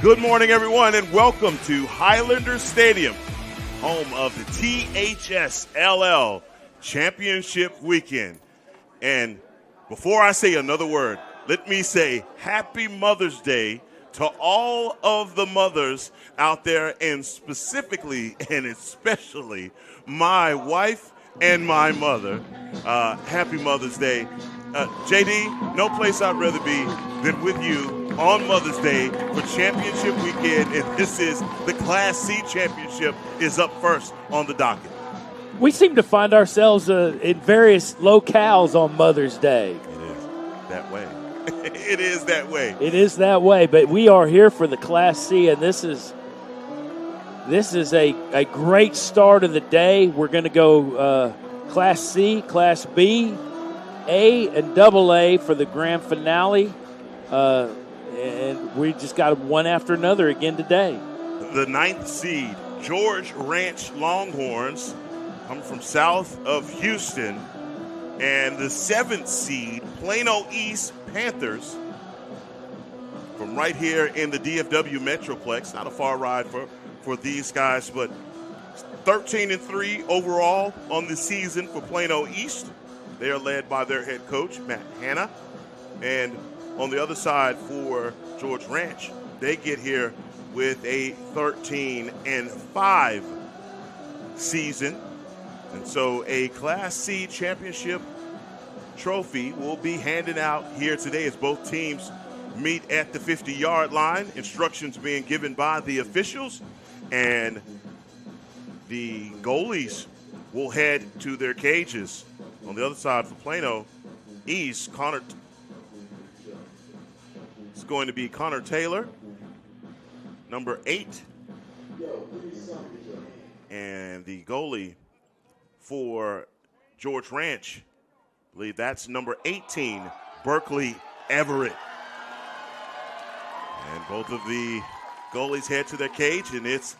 Good morning, everyone, and welcome to Highlander Stadium, home of the THSLL Championship Weekend. And before I say another word, let me say Happy Mother's Day to all of the mothers out there, and specifically and especially my wife and my mother. Happy Mother's Day. JD, no place I'd rather be than with you on Mother's Day for Championship Weekend, and this is the Class C Championship is up first on the docket. We seem to find ourselves in various locales on Mother's Day. It is that way. It is that way. It is that way, but we are here for the Class C, and this is a great start of the day. We're going to go Class C, Class B, A, and Double A for the grand finale. And we just got one after another again today. The 9th seed, George Ranch Longhorns, come from south of Houston. And the 7th seed, Plano East Panthers, from right here in the DFW Metroplex. Not a far ride for these guys, but 13-3 overall on the season for Plano East. They are led by their head coach, Matt Hanna. And on the other side for George Ranch, they get here with a 13-5 season. And so a Class C championship trophy will be handed out here today as both teams meet at the 50-yard line. Instructions being given by the officials. And the goalies will head to their cages. On the other side for Plano East, it's going to be Connor Taylor, number 8. And the goalie for George Ranch, I believe that's number 18, Berkeley Everett. And both of the goalies head to their cage, and it's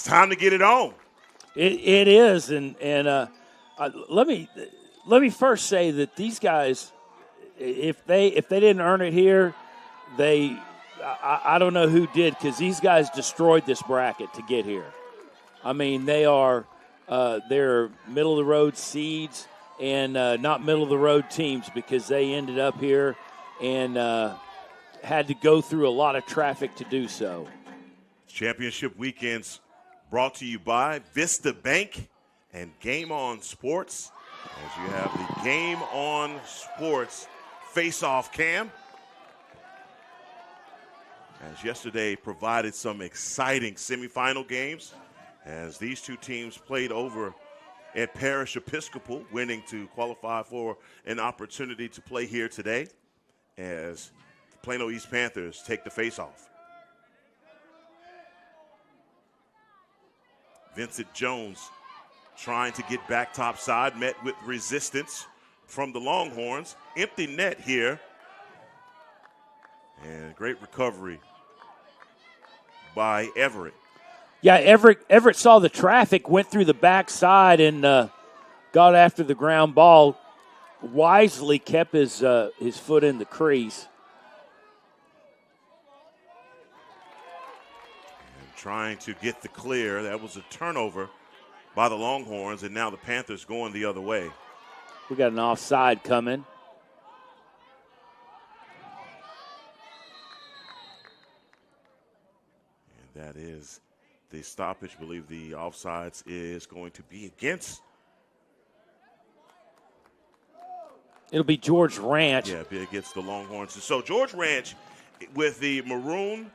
time to get it on. It is, and let me first say that these guys, if they didn't earn it here, I don't know who did, because these guys destroyed this bracket to get here. I mean, they're middle of the road seeds and not middle of the road teams, because they ended up here and had to go through a lot of traffic to do so. Championship weekends brought to you by Vista Bank and Game On Sports, as you have the Game On Sports face-off cam. As yesterday provided some exciting semifinal games, as these two teams played over at Parish Episcopal, winning to qualify for an opportunity to play here today, as the Plano East Panthers take the face-off. Vincent Jones trying to get back topside, met with resistance from the Longhorns. Empty net here. And great recovery by Everett. Yeah, Everett saw the traffic, went through the backside, and got after the ground ball. Wisely kept his foot in the crease. And trying to get the clear. That was a turnover by the Longhorns, and now the Panthers going the other way. We got an offside coming. And that is the stoppage. I believe the offsides is going to be against. It'll be George Ranch. Yeah, be against the Longhorns. So George Ranch with the maroon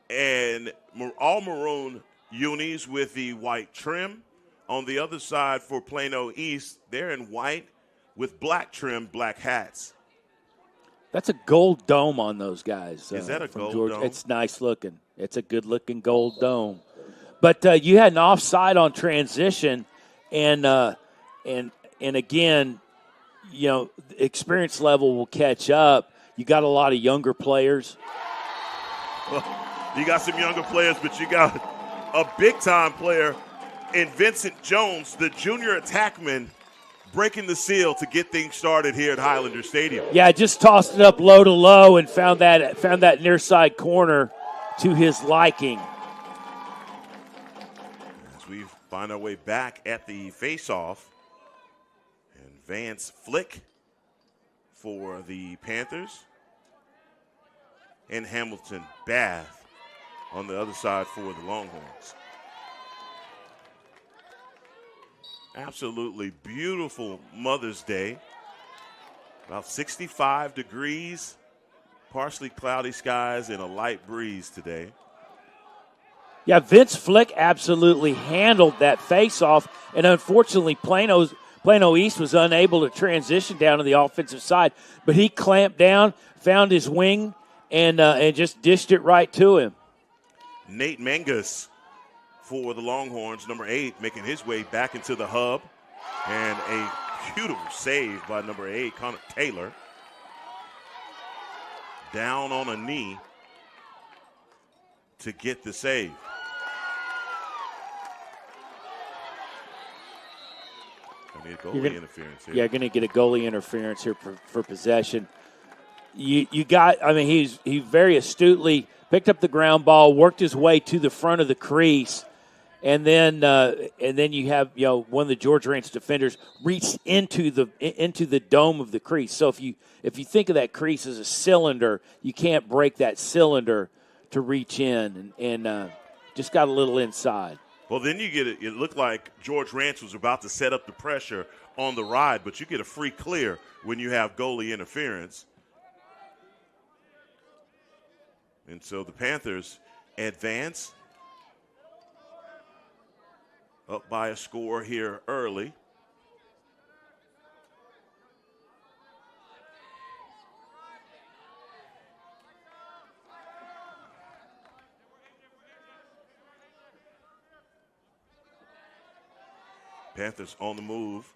and all maroon unis with the white trim. On the other side for Plano East, they're in white with black trim, black hats. That's a gold dome on those guys. Is that a gold dome? It's nice looking. It's a good-looking gold dome. But you had an offside on transition, and again, you know, the experience level will catch up. You got a lot of younger players. Well, you got some younger players, but you got a big-time player in Vincent Jones, the junior attackman, breaking the seal to get things started here at Highlander Stadium. Yeah, just tossed it up low to low and found that near side corner to his liking. As we find our way back at the face-off, and Vance Flick for the Panthers, and Hamilton Bath on the other side for the Longhorns. Absolutely beautiful Mother's Day. About 65 degrees, partially cloudy skies, and a light breeze today. Yeah, Vince Flick absolutely handled that face-off, and unfortunately Plano East was unable to transition down to the offensive side, but he clamped down, found his wing, and just dished it right to him. Nate Mangus for the Longhorns, number 8, making his way back into the hub, and a beautiful save by number 8, Connor Taylor. Down on a knee to get the save. I need goalie interference here. Yeah, going to get a goalie interference here for possession. You got, I mean, he very astutely picked up the ground ball, worked his way to the front of the crease, and then you have one of the Georgia Ranch defenders reach into the dome of the crease. So if you think of that crease as a cylinder, you can't break that cylinder to reach in, and just got a little inside. Well, then you get it looked like George Ranch was about to set up the pressure on the ride, but you get a free clear when you have goalie interference. And so the Panthers advance up by a score here early. Panthers on the move.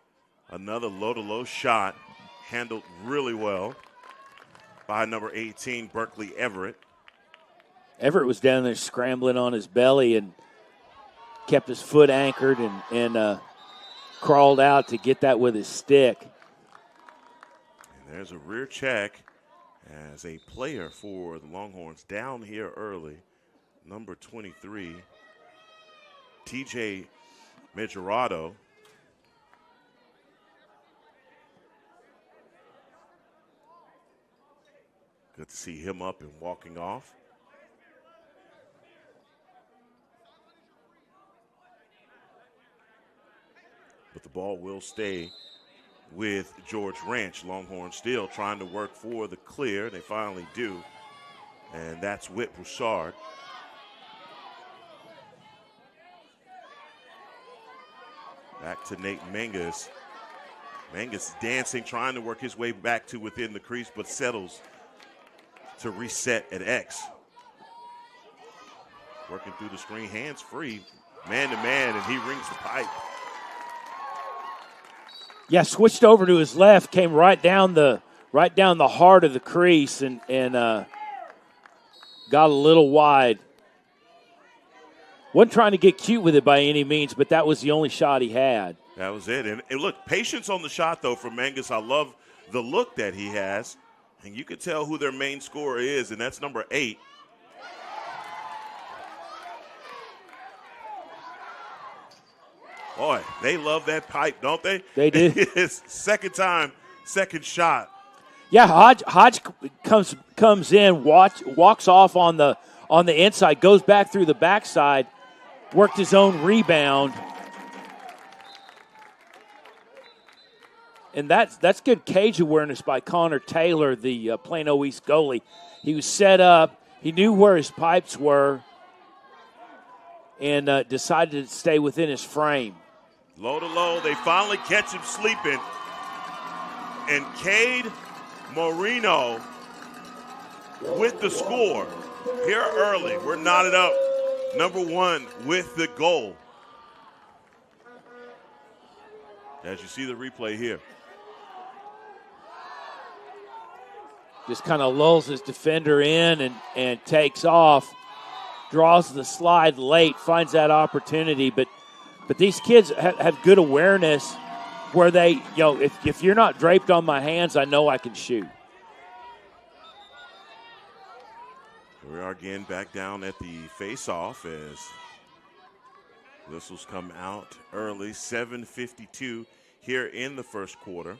Another low-to-low shot, handled really well by number 18, Berkeley Everett. Everett was down there scrambling on his belly and kept his foot anchored and crawled out to get that with his stick. And there's a rear check as a player for the Longhorns down here early, number 23, TJ Majorado. Good to see him up and walking off. But the ball will stay with George Ranch. Longhorns still trying to work for the clear. They finally do. And that's Whit Broussard. Back to Nate Mangus. Mangus dancing, trying to work his way back to within the crease, but settles to reset at X. Working through the screen, hands free, man to man, and he rings the pipe. Yeah, switched over to his left, came right down the heart of the crease, and got a little wide. Wasn't trying to get cute with it by any means, but that was the only shot he had. That was it. And look, patience on the shot, though, from Mangus. I love the look that he has. And you can tell who their main scorer is, and that's number 8. Boy, they love that pipe, don't they? They do. It's second time, second shot. Yeah, Hodge comes in, walks off on the inside, goes back through the backside, worked his own rebound. And that's good cage awareness by Connor Taylor, the Plano East goalie. He was set up. He knew where his pipes were and decided to stay within his frame. Low to low. They finally catch him sleeping. And Cade Marino with the score. Here early. We're knotted up. Number 1 with the goal. As you see the replay here. Just kind of lulls his defender in and takes off, draws the slide late, finds that opportunity. But these kids have good awareness where they, if you're not draped on my hands, I know I can shoot. We are again back down at the face-off as whistles come out early. 7:52 here in the first quarter.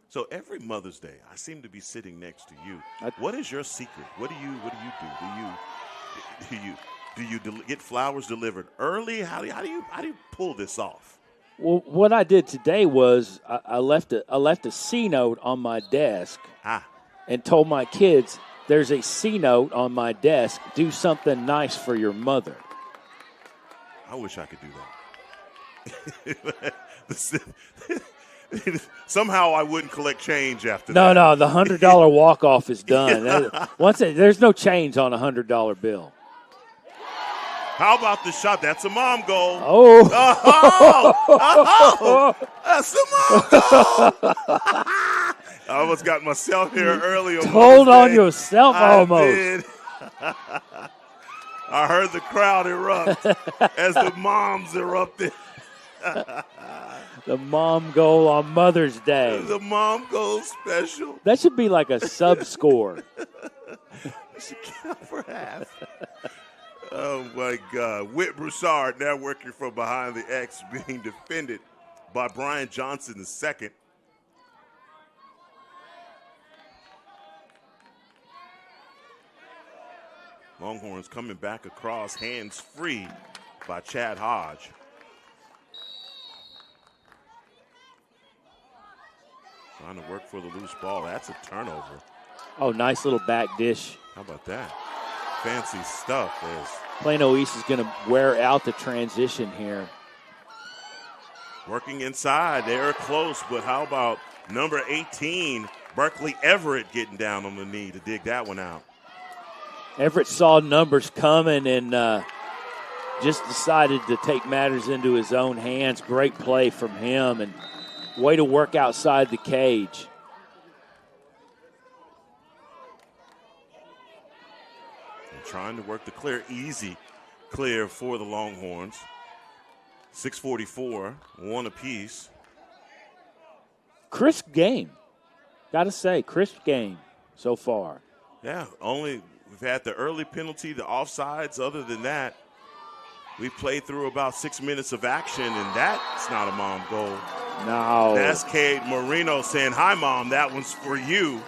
So every Mother's Day, I seem to be sitting next to you. What is your secret? What do you do? Do you get flowers delivered early? How do you pull this off? Well, what I did today was I left a C note on my desk and told my kids, "There's a C note on my desk. Do something nice for your mother." I wish I could do that. Somehow I wouldn't collect change after that. No, the $100 walk-off is done. There's no change on a $100 bill. How about the shot? That's a mom goal. Oh, that's a mom goal. I almost got myself here earlier. Hold on yourself almost. I heard the crowd erupt as the moms erupted. The mom goal on Mother's Day. The mom goal special. That should be like a sub-score. It should count for half. Oh, my God. Whit Broussard now working from behind the X, being defended by Brian Johnson II. Longhorns coming back across, hands free by Chad Hodge. Trying to work for the loose ball. That's a turnover. Oh, nice little back dish. How about that? Fancy stuff. Plano East is going to wear out the transition here. Working inside. They're close, but how about number 18, Berkeley Everett, getting down on the knee to dig that one out? Everett saw numbers coming and just decided to take matters into his own hands. Great play from him and way to work outside the cage. And trying to work the clear, easy clear for the Longhorns. 6:44, one apiece. Crisp game. Got to say, crisp game so far. Yeah, we've had the early penalty, the offsides. Other than that, we played through about 6 minutes of action, and that's not a mom goal. No. That's Cade Marino saying, "Hi, Mom, that one's for you,"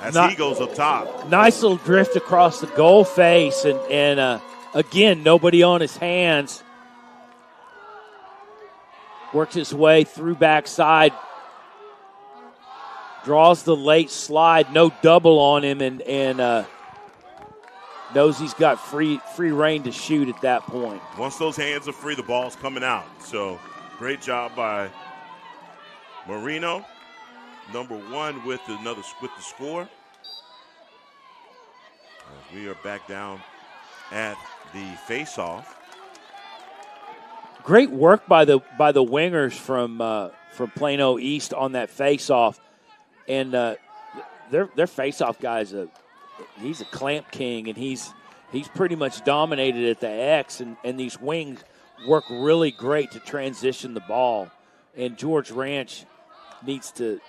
as he goes up top. Nice little drift across the goal face, and again, nobody on his hands. Works his way through backside. Draws the late slide, no double on him, and knows he's got free reign to shoot at that point. Once those hands are free, the ball's coming out. So great job by Marino, number one with the score. As we are back down at the face-off. Great work by the wingers from Plano East on that face-off, and their face-off guy's he's a clamp king, and he's pretty much dominated at the X, and these wings work really great to transition the ball, and George Ranch needs to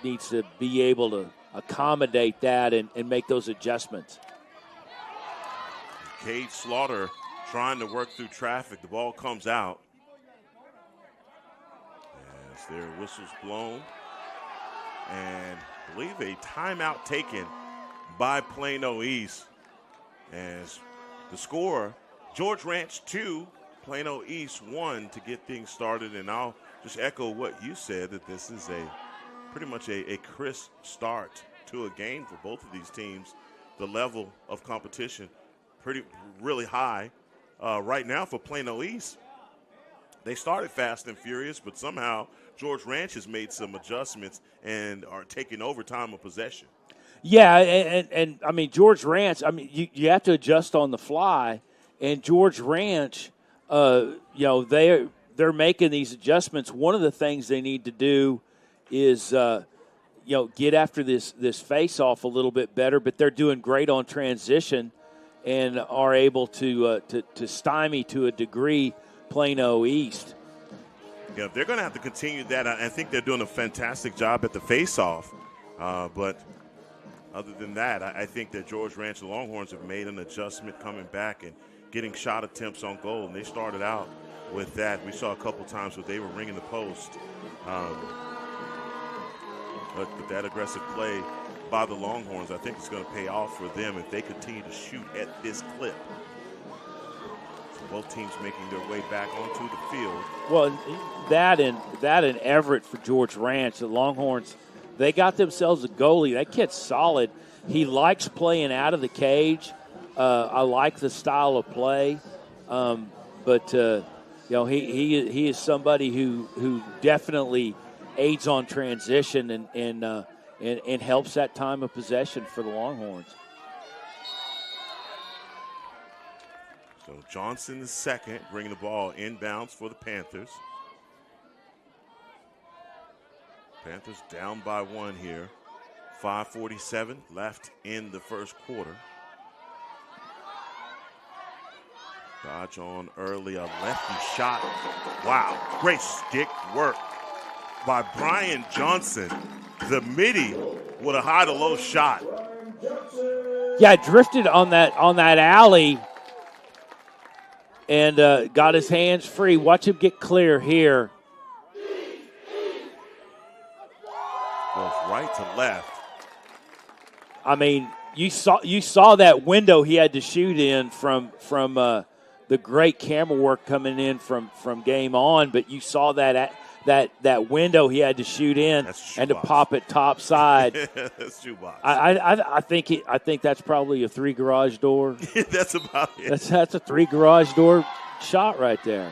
be able to accommodate that and make those adjustments. Cade Slaughter trying to work through traffic. The ball comes out. As their whistle's blown. And I believe a timeout taken by Plano East. As the score, George Ranch 2, Plano East 1 to get things started. And I'll just echo what you said, that this is pretty much a crisp start to a game for both of these teams. The level of competition really high right now for Plano East. They started fast and furious, but somehow George Ranch has made some adjustments and are taking over time of possession. Yeah, and I mean, George Ranch, I mean, you have to adjust on the fly, and George Ranch, they're making these adjustments. One of the things they need to do is, get after this face-off a little bit better, but they're doing great on transition and are able to stymie to a degree Plano East. Yeah, they're going to have to continue that. I think they're doing a fantastic job at the face-off. But other than that, I think that George Ranch and Longhorns have made an adjustment coming back and getting shot attempts on goal. And they started out with that. We saw a couple times where they were ringing the post. But that aggressive play by the Longhorns, I think it's going to pay off for them if they continue to shoot at this clip. Both teams making their way back onto the field. Well, that and Everett for George Ranch. The Longhorns, they got themselves a goalie. That kid's solid. He likes playing out of the cage. I like the style of play. But he is somebody who definitely aids on transition and helps that time of possession for the Longhorns. So Johnson is second, bringing the ball inbounds for the Panthers. Panthers down by 1 here. 5:47 left in the first quarter. Dodge on early, a lefty shot. Wow, great stick work by Brian Johnson. The midi with a high to low shot. Yeah, drifted on that alley. And got his hands free. Watch him get clear here. Goes right to left. I mean, you saw that window he had to shoot in from the great camera work coming in from game on, but you saw that window he had to shoot in and to pop it top side. That's shoebox. I think that's probably a 3 garage door. That's about it. That's a 3 garage door shot right there.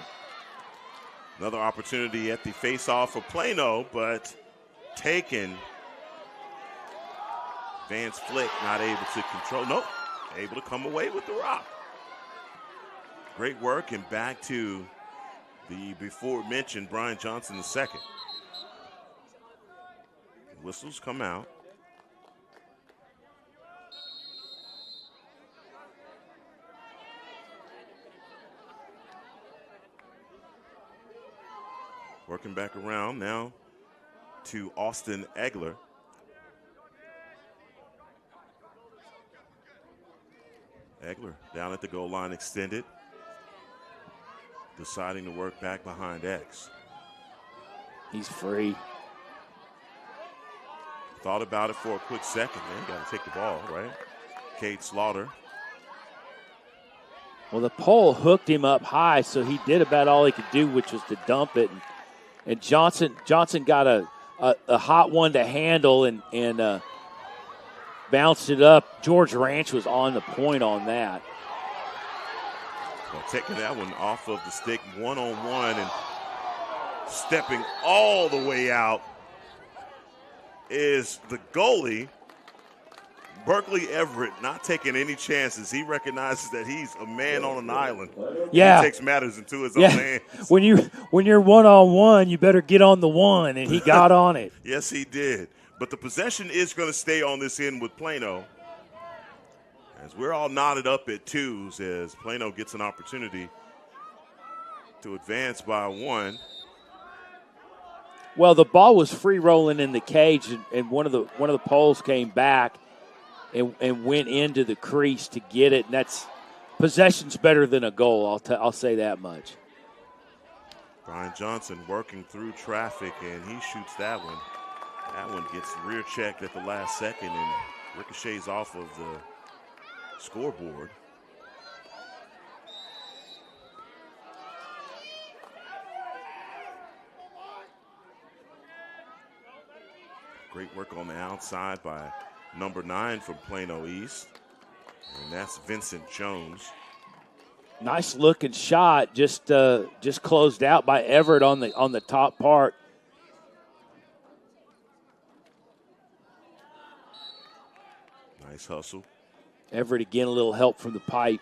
Another opportunity at the face-off for Plano, but taken. Van's flick not able to control. Nope, able to come away with the rock. Great work, and back to the before mentioned Brian Johnson II. Whistles come out. Working back around now to Austin Egler. Egler down at the goal line extended. Deciding to work back behind X. He's free. Thought about it for a quick second. Man, got to take the ball, right? Cade Slaughter. Well, the pole hooked him up high, so he did about all he could do, which was to dump it. And Johnson got a hot one to handle and bounced it up. George Ranch was on the point on that. Well, taking that one off of the stick, one-on-one, and stepping all the way out is the goalie, Berkeley Everett, not taking any chances. He recognizes that he's a man on an island. Yeah. He takes matters into his own hands. When you're one-on-one, you better get on the one, and he got on it. Yes, he did. But the possession is going to stay on this end with Plano. As we're all knotted up at 2s as Plano gets an opportunity to advance by 1. Well, the ball was free rolling in the cage, and one of the poles came back and went into the crease to get it. And that's possession's better than a goal. I'll say that much. Brian Johnson working through traffic, and he shoots that one. That one gets rear checked at the last second and ricochets off of the scoreboard. Great work on the outside by number 9 from Plano East, and that's Vincent Jones. Nice looking shot, just closed out by Everett on the top part. Nice hustle. Everett again, a little help from the pipe.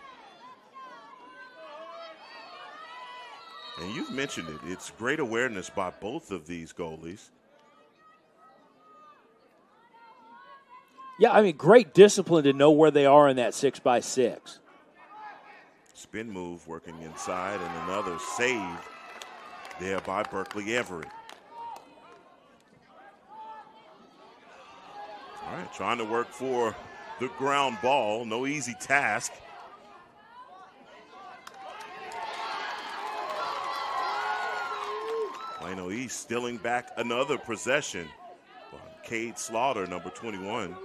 And you've mentioned it. It's great awareness by both of these goalies. Yeah, I mean, great discipline to know where they are in that 6x6. Spin move working inside, and another save there by Berkeley Everett. All right, trying to work for the ground ball. No easy task. Plano East stealing back another possession. Cade Slaughter, number 21.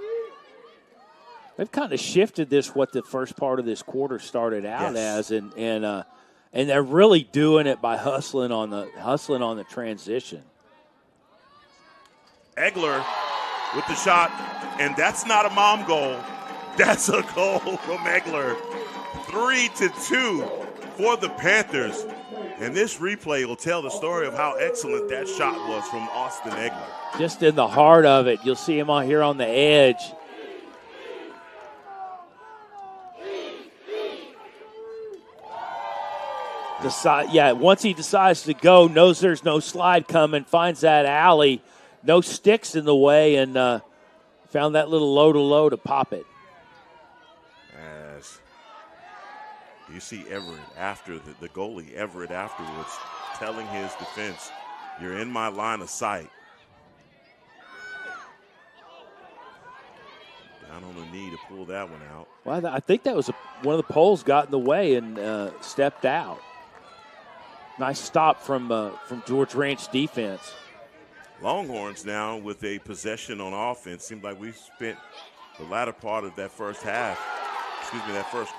They've kind of shifted this, what the first part of this quarter started out as, and they're really doing it by hustling on the transition. Egler with the shot, and that's not a mom goal. That's a goal from Egler. 3-2 for the Panthers. And this replay will tell the story of how excellent that shot was from Austin Egler. Just in the heart of it. You'll see him on here on the edge. Once he decides to go, knows there's no slide coming, finds that alley, no sticks in the way, and found that little low to pop it. As you see Everett after the goalie, Everett afterwards, telling his defense, "You're in my line of sight." Down on the knee to pull that one out. Well, I think that was one of the poles got in the way and stepped out. Nice stop from George Ranch defense. Longhorns now with a possession on offense. Seemed like we spent the latter part of that first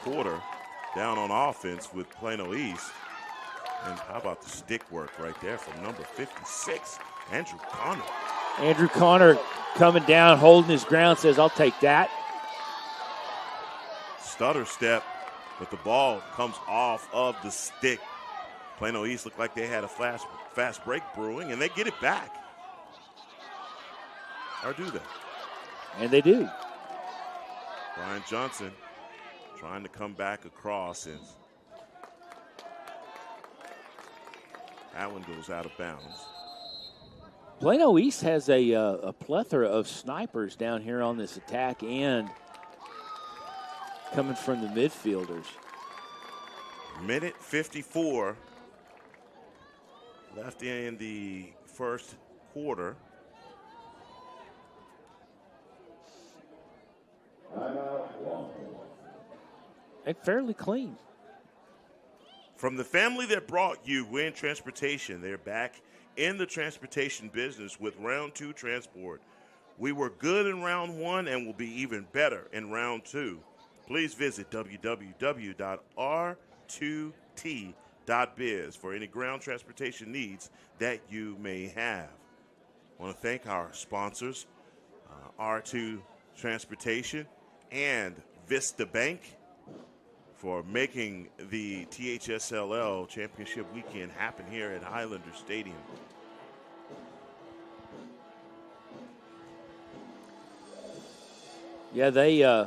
quarter down on offense with Plano East. And how about the stick work right there from number 56, Andrew Connor. Andrew Connor coming down, holding his ground, says, "I'll take that." Stutter step, but the ball comes off of the stick. Plano East looked like they had a fast break brewing, and they get it back. Or do they? And they do. Brian Johnson trying to come back across, and that one goes out of bounds. Plano East has a plethora of snipers down here on this attack end coming from the midfielders. Minute 54 left in the first quarter. And fairly clean. From the family that brought you Win Transportation, they're back in the transportation business with Round 2 Transport. We were good in Round 1 and will be even better in Round 2. Please visit www.r2t.biz for any ground transportation needs that you may have. I want to thank our sponsors, R2 Transportation and Vista Bank, for making the THSLL Championship Weekend happen here at Highlander Stadium. Yeah, they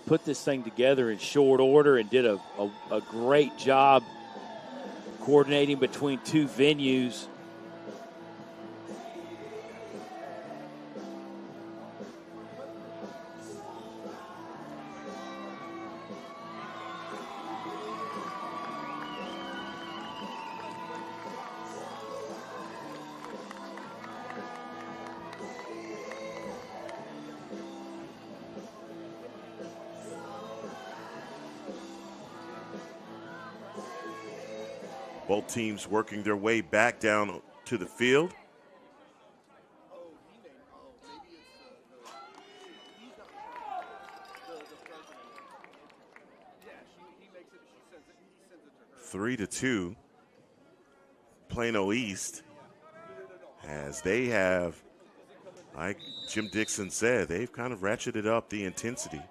put this thing together in short order and did a great job coordinating between two venues. Both teams working their way back down to the field. Three to two, Plano East, as they have, like Jim Dixon said, they've kind of ratcheted up the intensity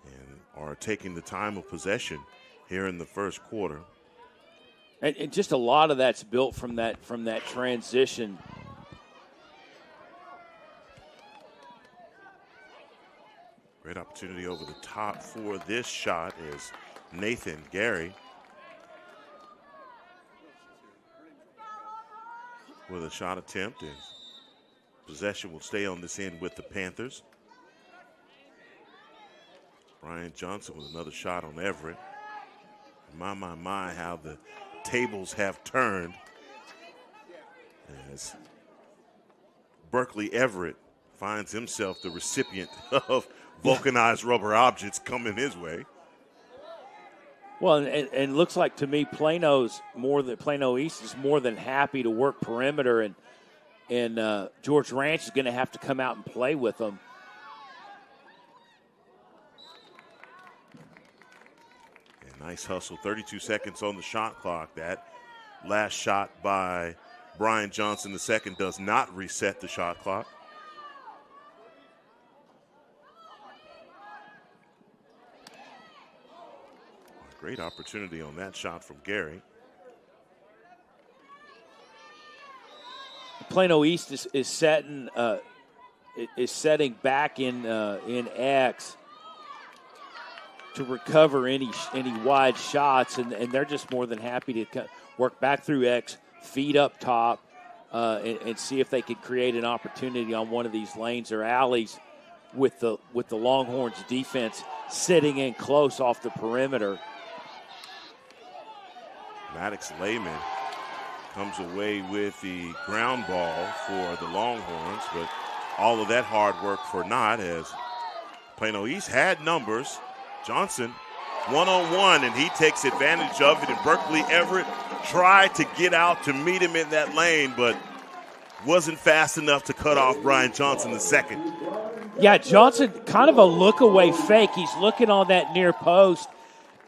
and are taking the time of possession here in the first quarter. And just a lot of that's built from that transition. Great opportunity over the top for this shot is Nathan Gary with a shot attempt, and possession will stay on this end with the Panthers. Brian Johnson with another shot on Everett. My, how the tables have turned as Berkeley Everett finds himself the recipient of vulcanized rubber objects coming his way. Well, and looks like to me Plano East is more than happy to work perimeter, and George Ranch is going to have to come out and play with them. Nice hustle, 32 seconds on the shot clock. That last shot by Brian Johnson II does not reset the shot clock. Great opportunity on that shot from Gary. Plano East is setting back in X to recover any wide shots, and they're just more than happy to work back through X, feed up top, and see if they could create an opportunity on one of these lanes or alleys with the Longhorns defense sitting in close off the perimeter. Maddox Lehman comes away with the ground ball for the Longhorns, but all of that hard work for naught as Plano East had numbers. Johnson, one-on-one, and he takes advantage of it, and Berkeley Everett tried to get out to meet him in that lane, but wasn't fast enough to cut off Brian Johnson II. Yeah, Johnson, kind of a look-away fake. He's looking on that near post.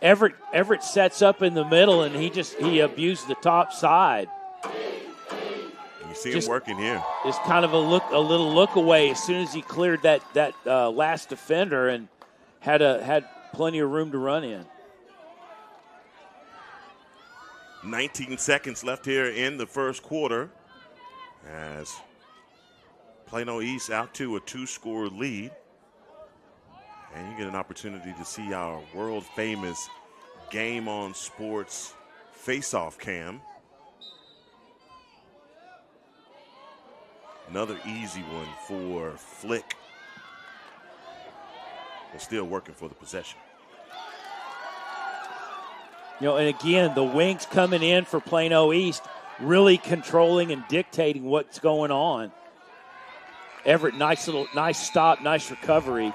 Everett sets up in the middle, and he abused the top side. You see him working here. It's kind of a little look away as soon as he cleared that last defender and had plenty of room to run in. 19 seconds left here in the first quarter as Plano East out to a 2-score lead. And you get an opportunity to see our world-famous Game on Sports face-off cam. Another easy one for Flick. We're still working for the possession. And again, the wings coming in for Plano East, really controlling and dictating what's going on. Everett, nice stop, nice recovery.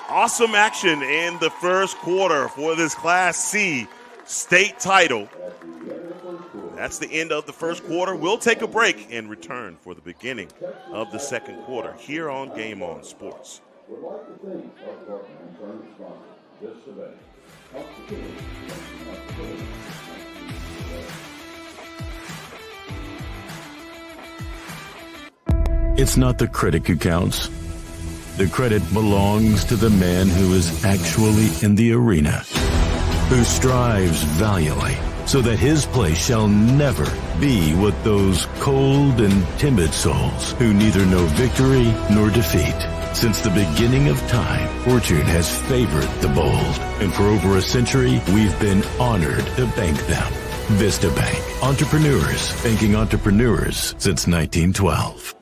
Awesome action in the first quarter for this Class C state title. That's the end of the first quarter. We'll take a break and return for the beginning of the second quarter here on Game On Sports. It's not the critic who counts. The credit belongs to the man who is actually in the arena, who strives valiantly so that his place shall never be what those cold and timid souls who neither know victory nor defeat. Since the beginning of time, fortune has favored the bold, and for over a century, we've been honored to bank them. Vista Bank, entrepreneurs banking entrepreneurs since 1912.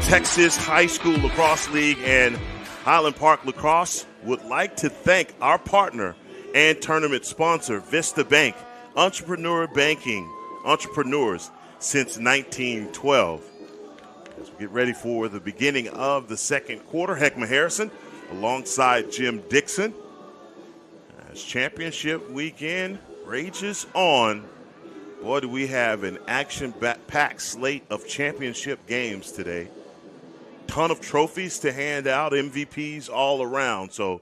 Texas High School Lacrosse League and Highland Park Lacrosse would like to thank our partner and tournament sponsor, Vista Bank, entrepreneur banking, entrepreneurs since 1912. As we get ready for the beginning of the second quarter, Heckma Harrison alongside Jim Dixon. As championship weekend rages on, boy, do we have an action-packed slate of championship games today. Ton of trophies to hand out, MVPs all around. So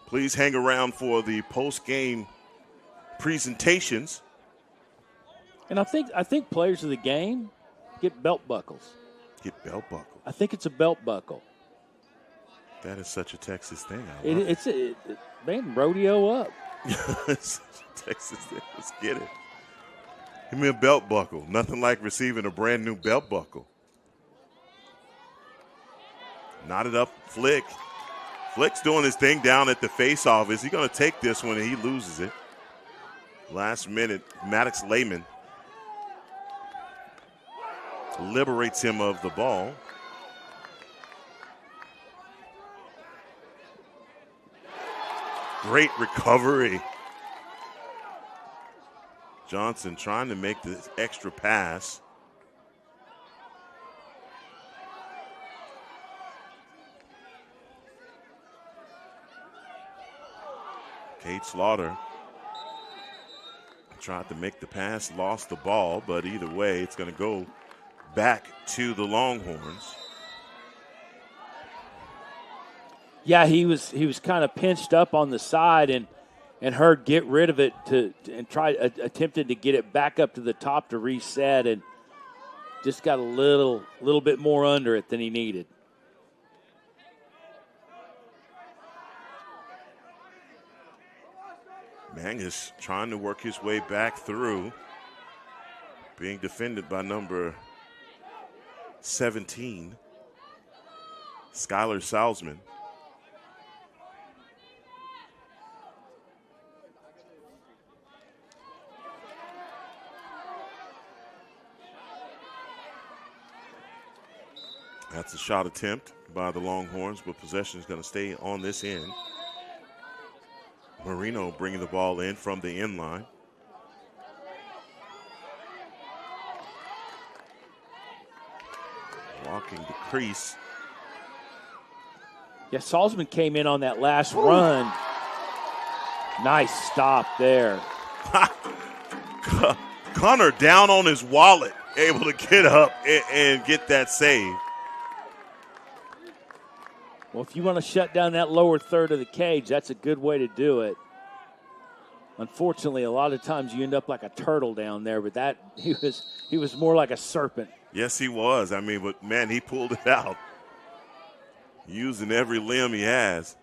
please hang around for the post-game presentations. And I think players of the game get belt buckles. Get belt buckles. I think it's a belt buckle. That is such a Texas thing. Man, rodeo up. It's such a Texas thing. Let's get it. Give me a belt buckle. Nothing like receiving a brand new belt buckle. Knotted up, Flick. Flick's doing his thing down at the face-off. Is he going to take this one and he loses it? Last minute, Maddox Lehman liberates him of the ball. Great recovery. Johnson trying to make the extra pass. Cade Slaughter tried to make the pass, lost the ball, but either way, it's going to go back to the Longhorns. Yeah, he was kind of pinched up on the side and Hurd get rid of it attempted to get it back up to the top to reset and just got a little bit more under it than he needed. Mangus trying to work his way back through, being defended by number 17, Skylar Salzman. That's a shot attempt by the Longhorns, but possession is going to stay on this end. Marino bringing the ball in from the end line. Walking the crease. Yeah, Salzman came in on that last run. Nice stop there. Connor down on his wallet, able to get up and get that save. Well, if you want to shut down that lower third of the cage, that's a good way to do it. Unfortunately, a lot of times you end up like a turtle down there, but he was more like a serpent. Yes, he was. I mean, but man, he pulled it out, using every limb he has.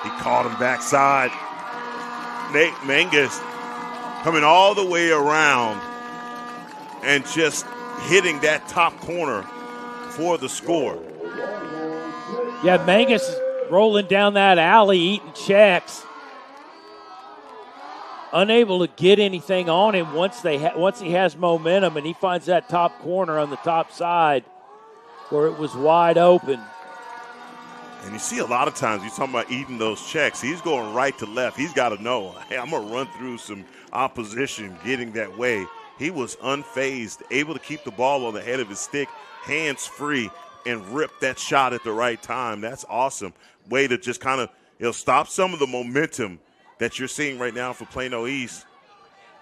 He caught him backside. Nate Mangus coming all the way around and just hitting that top corner for the score. Yeah, Mangus rolling down that alley, eating checks. Unable to get anything on him once he has momentum, and he finds that top corner on the top side where it was wide open. And you see a lot of times, you're talking about eating those checks. He's going right to left. He's got to know, hey, I'm going to run through some opposition getting that way. He was unfazed, able to keep the ball on the head of his stick, hands free, and rip that shot at the right time. That's awesome. Way to just kind of stop some of the momentum that you're seeing right now for Plano East.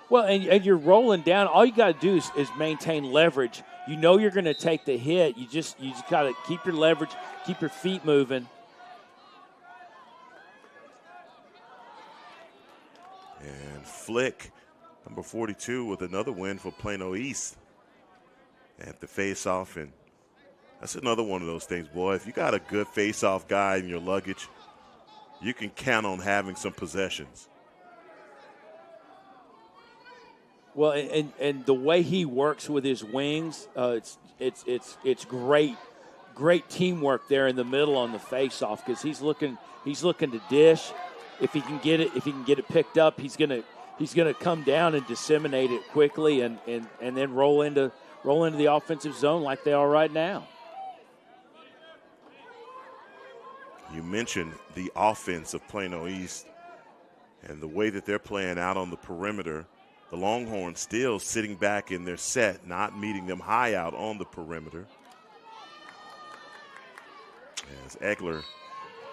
Well, and you're rolling down. All you got to do is maintain leverage. You know you're going to take the hit. You just got to keep your leverage, keep your feet moving. And Flick, number 42, with another win for Plano East at the face-off. And that's another one of those things, boy. If you got a good face-off guy in your luggage, you can count on having some possessions. Well, and the way he works with his wings, it's great great teamwork there in the middle on the face-off because he's looking to dish. If he can get it picked up, he's gonna come down and disseminate it quickly and then roll into the offensive zone like they are right now. You mentioned the offense of Plano East and the way that they're playing out on the perimeter. The Longhorns still sitting back in their set, not meeting them high out on the perimeter. As Egler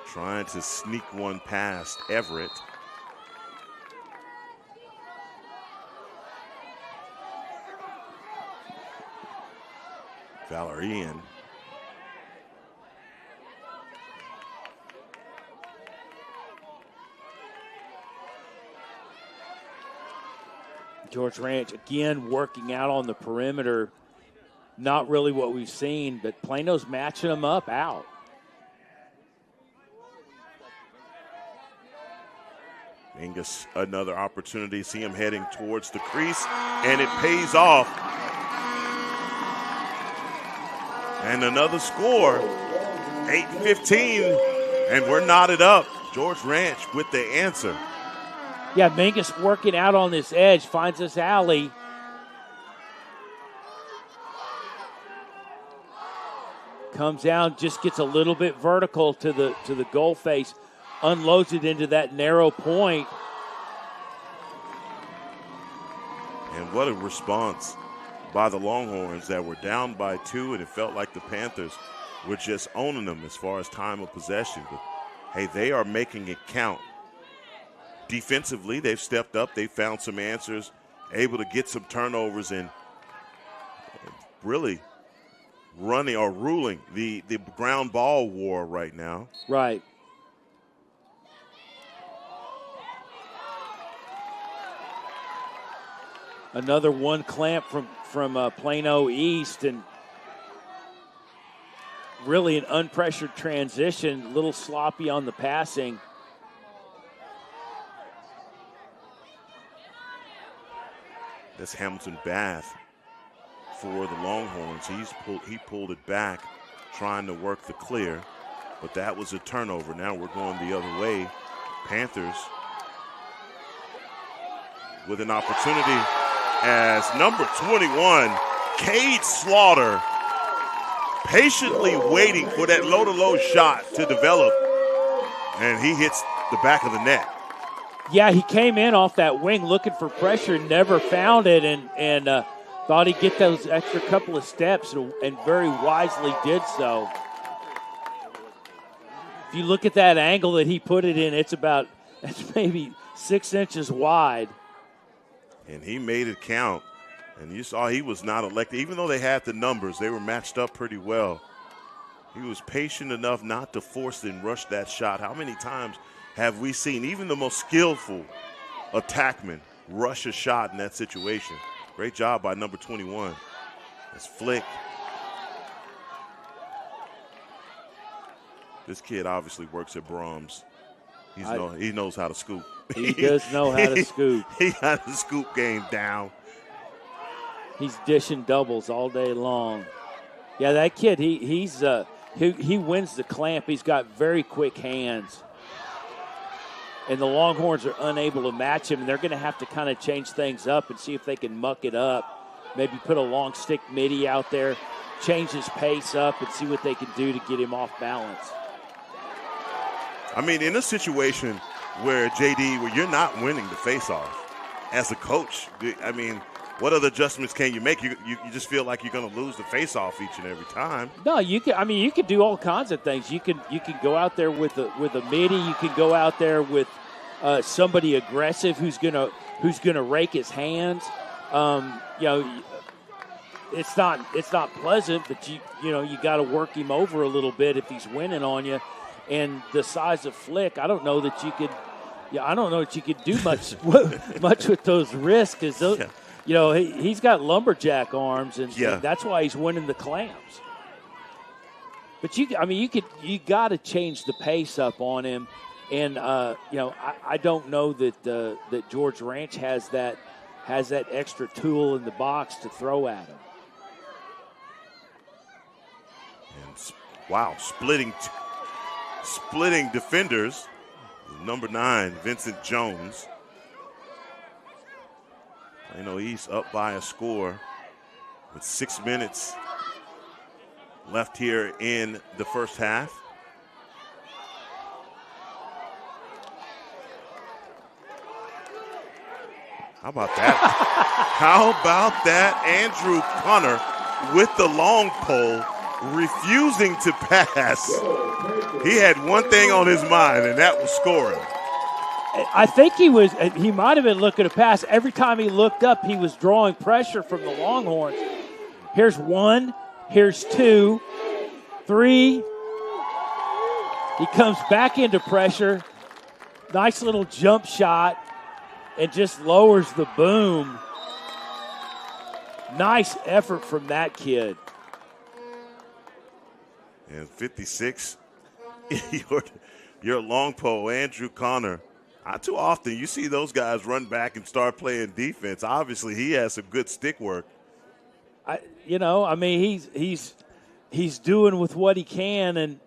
trying to sneak one past Everett. Valerian. George Ranch again working out on the perimeter. Not really what we've seen, but Plano's matching them up out. Mingus, another opportunity. See him heading towards the crease, and it pays off. And another score, 8-15, and we're knotted up. George Ranch with the answer. Yeah, Mingus working out on this edge, finds this alley. Comes down, just gets a little bit vertical to the goal face, unloads it into that narrow point. And what a response by the Longhorns that were down by 2, and it felt like the Panthers were just owning them as far as time of possession. But, hey, they are making it count. Defensively, they've stepped up. They've found some answers, able to get some turnovers and really running or ruling the ground ball war right now. Right. Another one clamp from Plano East, and really an unpressured transition, a little sloppy on the passing. That's Hamilton Bath for the Longhorns. He pulled it back, trying to work the clear, but that was a turnover. Now we're going the other way. Panthers with an opportunity as number 21, Cade Slaughter, patiently waiting for that low-to-low shot to develop, and he hits the back of the net. Yeah, he came in off that wing looking for pressure, never found it, and thought he'd get those extra couple of steps, and very wisely did so. If you look at that angle that he put it in, it's maybe 6 inches wide. And he made it count. And you saw he was not elected. Even though they had the numbers, they were matched up pretty well. He was patient enough not to force and rush that shot. How many times have we seen even the most skillful attackman rush a shot in that situation? Great job by number 21. That's Flick. This kid obviously works at Brahms. He knows how to scoop. He does know how to scoop. He got the scoop game down. He's dishing doubles all day long. Yeah, that kid, he wins the clamp. He's got very quick hands. And the Longhorns are unable to match him, and they're going to have to kind of change things up and see if they can muck it up. Maybe put a long stick midi out there, change his pace up, and see what they can do to get him off balance. I mean, in a situation where, JD, where you're not winning the face-off as a coach, I mean, what other adjustments can you make? You just feel like you're going to lose the face-off each and every time. No, you could do all kinds of things. You can go out there with a midi. You can go out there with somebody aggressive who's gonna rake his hands. It's not pleasant, but you got to work him over a little bit if he's winning on you. And the size of Flick, I don't know that you could. Yeah, I don't know that you could do much with those wrists because those. Yeah. He's got lumberjack arms, and that's why he's winning the clamps. But you got to change the pace up on him, and I don't know that George Ranch has that extra tool in the box to throw at him. And Wow, splitting defenders. Number 9, Vincent Jones. Plano East up by a score with 6 minutes left here in the first half. How about that? How about that? Andrew Connor with the long pole, refusing to pass. He had one thing on his mind, and that was scoring. I think he might have been looking to pass. Every time he looked up, he was drawing pressure from the Longhorns. Here's 1, here's 2, 3. He comes back into pressure. Nice little jump shot and just lowers the boom. Nice effort from that kid. And 56, your long pole, Andrew Connor. Not too often you see those guys run back and start playing defense. Obviously, he has some good stick work. He's doing with what he can, and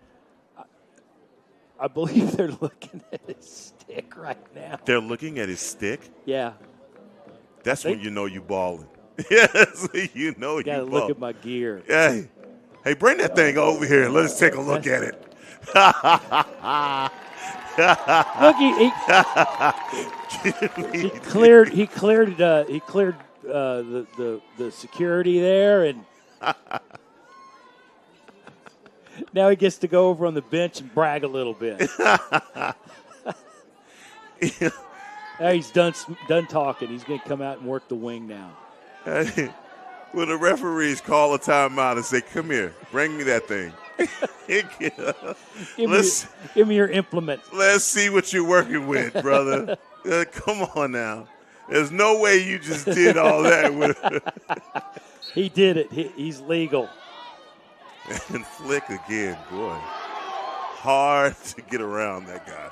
I believe they're looking at his stick right now. They're looking at his stick? Yeah. That's when you know you balling. Yes, you know you gotta balling. Look at my gear. Hey, bring that thing over here and let's take a look at it. Look, he cleared the security there, and now he gets to go over on the bench and brag a little bit. Now he's done talking. He's going to come out and work the wing now. When the referees call a timeout and say, "Come here, bring me that thing." Give me your implement. Let's see what you're working with, brother. Come on now. There's no way you just did all that with He did it. He's legal. And flick again, boy. Hard to get around that guy.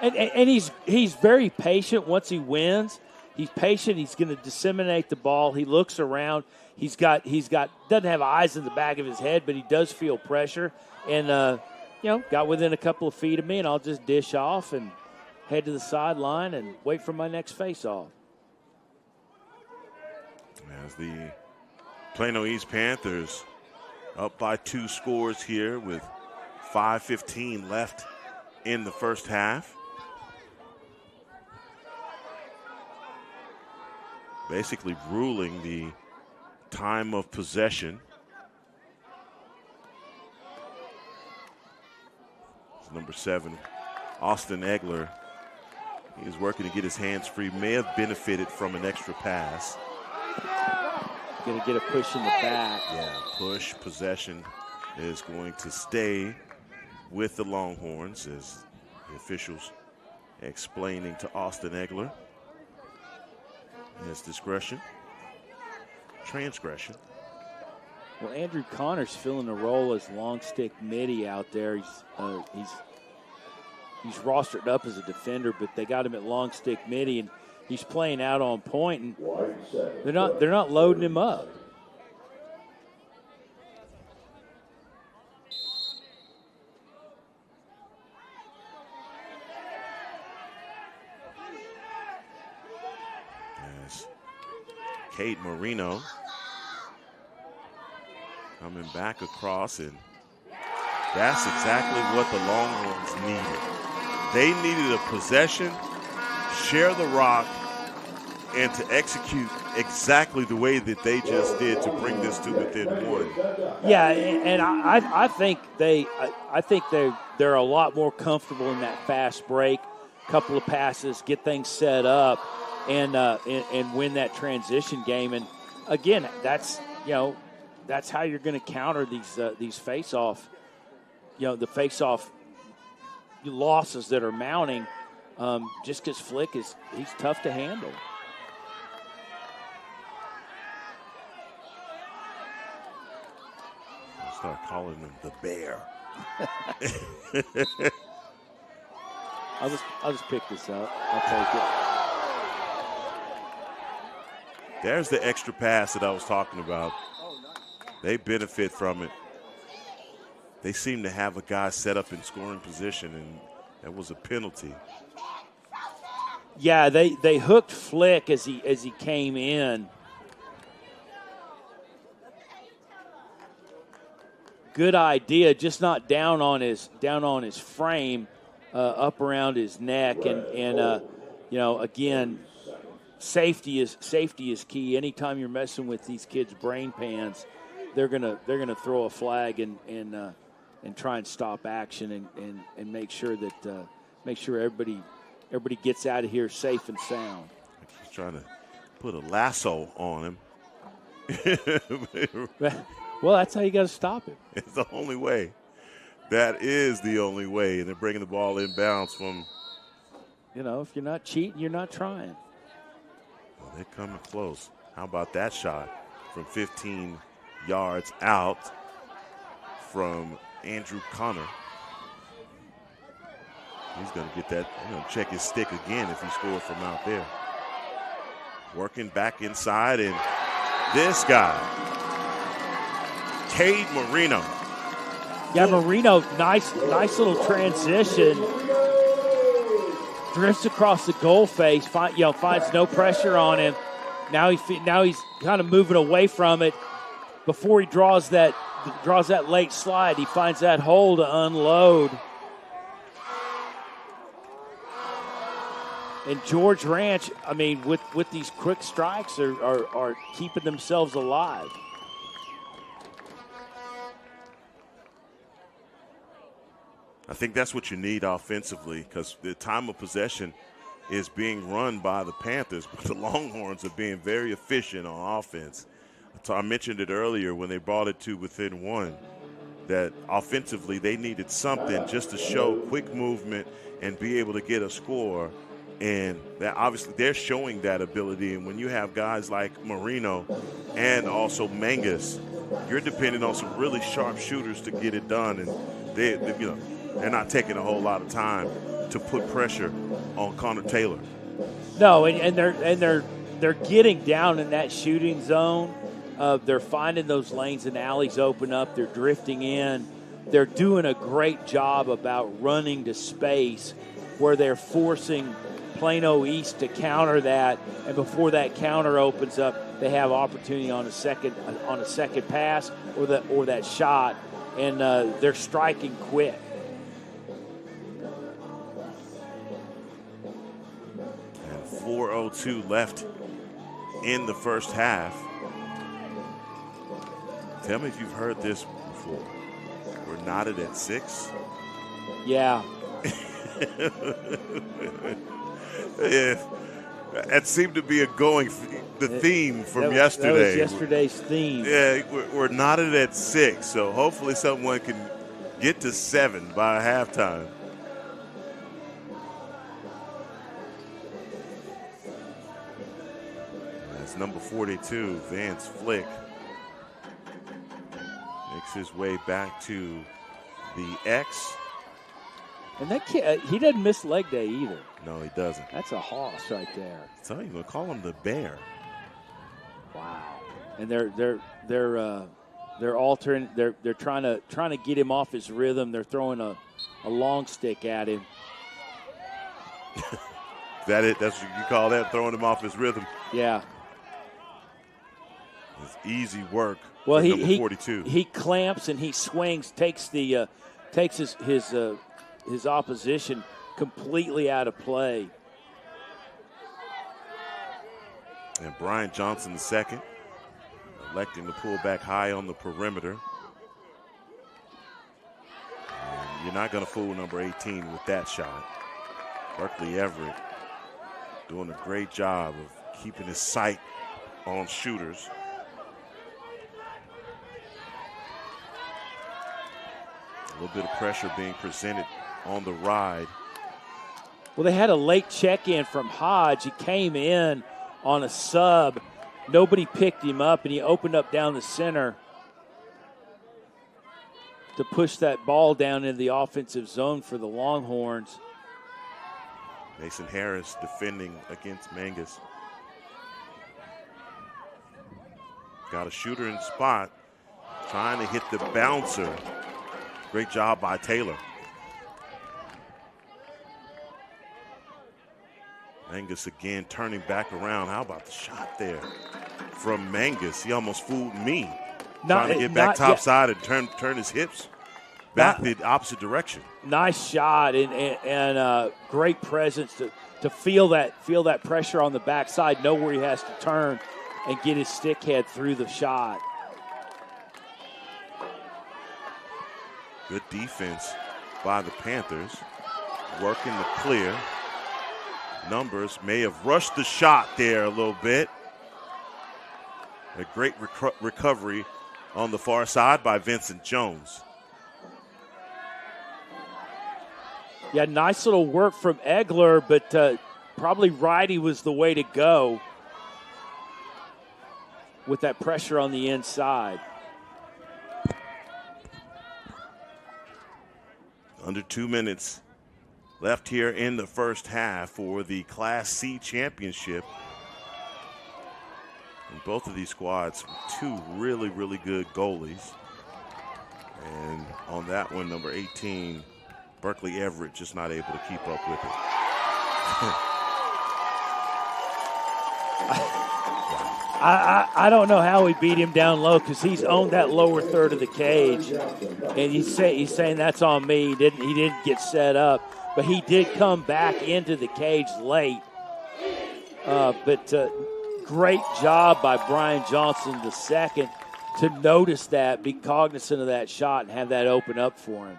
And he's very patient once he wins. He's patient. He's going to disseminate the ball. He looks around. He's got doesn't have eyes in the back of his head, but he does feel pressure. And got within a couple of feet of me, and I'll just dish off and head to the sideline and wait for my next face-off. As the Plano East Panthers up by 2 scores here with 5:15 left in the first half. Basically ruling the time of possession. It's number 7, Austin Egler. He is working to get his hands free. May have benefited from an extra pass. Going to get a push in the back. Yeah, push, possession is going to stay with the Longhorns, as the officials explaining to Austin Egler his discretion. Transgression. Well, Andrew Connor's filling the role as long stick midi out there. He's rostered up as a defender, but they got him at long stick midi, and he's playing out on point, and they're not loading him up. Kate Marino coming back across, and that's exactly what the Longhorns needed. They needed a possession, share the rock, and to execute exactly the way that they just did to bring this to within 1. Yeah, and I think they're a lot more comfortable in that fast break, couple of passes, get things set up, and win that transition game. And again, that's how you're going to counter these face-off, the face-off losses that are mounting. Just because Flick he's tough to handle. I'll start calling him the Bear. I'll just pick this up. I'll take it. There's the extra pass that I was talking about. They benefit from it. they seem to have a guy set up in scoring position, and that was a penalty. Yeah, they hooked Flick as he came in. Good idea, just not down on his frame, up around his neck, and you know, again, safety is key. Anytime you're messing with these kids' brain pans, they're gonna throw a flag and try and stop action and make sure everybody gets out of here safe and sound. He's trying to put a lasso on him. Well, that's how you got to stop him. It's the only way. That is the only way. And they're bringing the ball inbounds from. You know, if you're not cheating, you're not trying. Well, they're coming close. How about that shot from 15 yards out from Andrew Connor? He's going to get that. He's going to check his stick again if he scores from out there. Working back inside, and this guy, Cade Marino. Yeah, Marino, nice little transition. Drifts across the goal face, finds no pressure on him. Now he's kind of moving away from it. Before he draws that late slide, he finds that hole to unload. And George Ranch, I mean, with these quick strikes, are keeping themselves alive. I think that's what you need offensively, because the time of possession is being run by the Panthers, but the Longhorns are being very efficient on offense. I mentioned it earlier when they brought it to within one, that offensively they needed something just to show quick movement and be able to get a score. And that obviously they're showing that ability. And when you have guys like Marino and also Mangus, you're depending on some really sharp shooters to get it done. And they're not taking a whole lot of time to put pressure on Connor Taylor. No, and they're getting down in that shooting zone. They're finding those lanes and alleys open up. They're drifting in. They're doing a great job about running to space, where they're forcing Plano East to counter that, and before that counter opens up, they have opportunity on a second pass or that shot, and they're striking quick. And 4:02 left in the first half. Tell me if you've heard this before. We're knotted at 6. Yeah. Yeah, that seemed to be the theme from yesterday. That was yesterday's theme. Yeah, we're knotted at 6, so hopefully someone can get to 7 by halftime. That's number 42, Vance Flick. Makes his way back to the X. And that kid, he doesn't miss leg day either. No, he doesn't. That's a hoss right there. So you're gonna call him the Bear. Wow. And they're altering. They're trying to get him off his rhythm. They're throwing a long stick at him. That it? That's what you call that? Throwing him off his rhythm? Yeah. It's easy work. Well, for number 42. He clamps and he swings, takes his opposition completely out of play. And Brian Johnson II electing to pull back high on the perimeter. And you're not going to fool number 18 with that shot. Berkeley Everett doing a great job of keeping his sight on shooters. A little bit of pressure being presented on the ride. Well, they had a late check-in from Hodge. He came in on a sub. Nobody picked him up, and he opened up down the center to push that ball down into the offensive zone for the Longhorns. Mason Harris defending against Mangus. Got a shooter in spot, trying to hit the bouncer. Great job by Taylor. Mangus again turning back around. How about the shot there from Mangus? He almost fooled me. Trying to get back topside and turn his hips back the opposite direction. Nice shot and great presence to feel that pressure on the backside, know where he has to turn and get his stick head through the shot. Good defense by the Panthers. Working the clear. Numbers may have rushed the shot there a little bit. A great recovery on the far side by Vincent Jones. Yeah, nice little work from Egler, but probably righty was the way to go with that pressure on the inside. Under 2 minutes left here in the first half for the Class C championship. And both of these squads, two really, really good goalies. And on that one, number 18, Berkeley Everett, just not able to keep up with it. I don't know how he beat him down low because he's owned that lower third of the cage, and he's saying that's on me. He didn't get set up, but he did come back into the cage late. But great job by Brian Johnson II to notice that, be cognizant of that shot, and have that open up for him.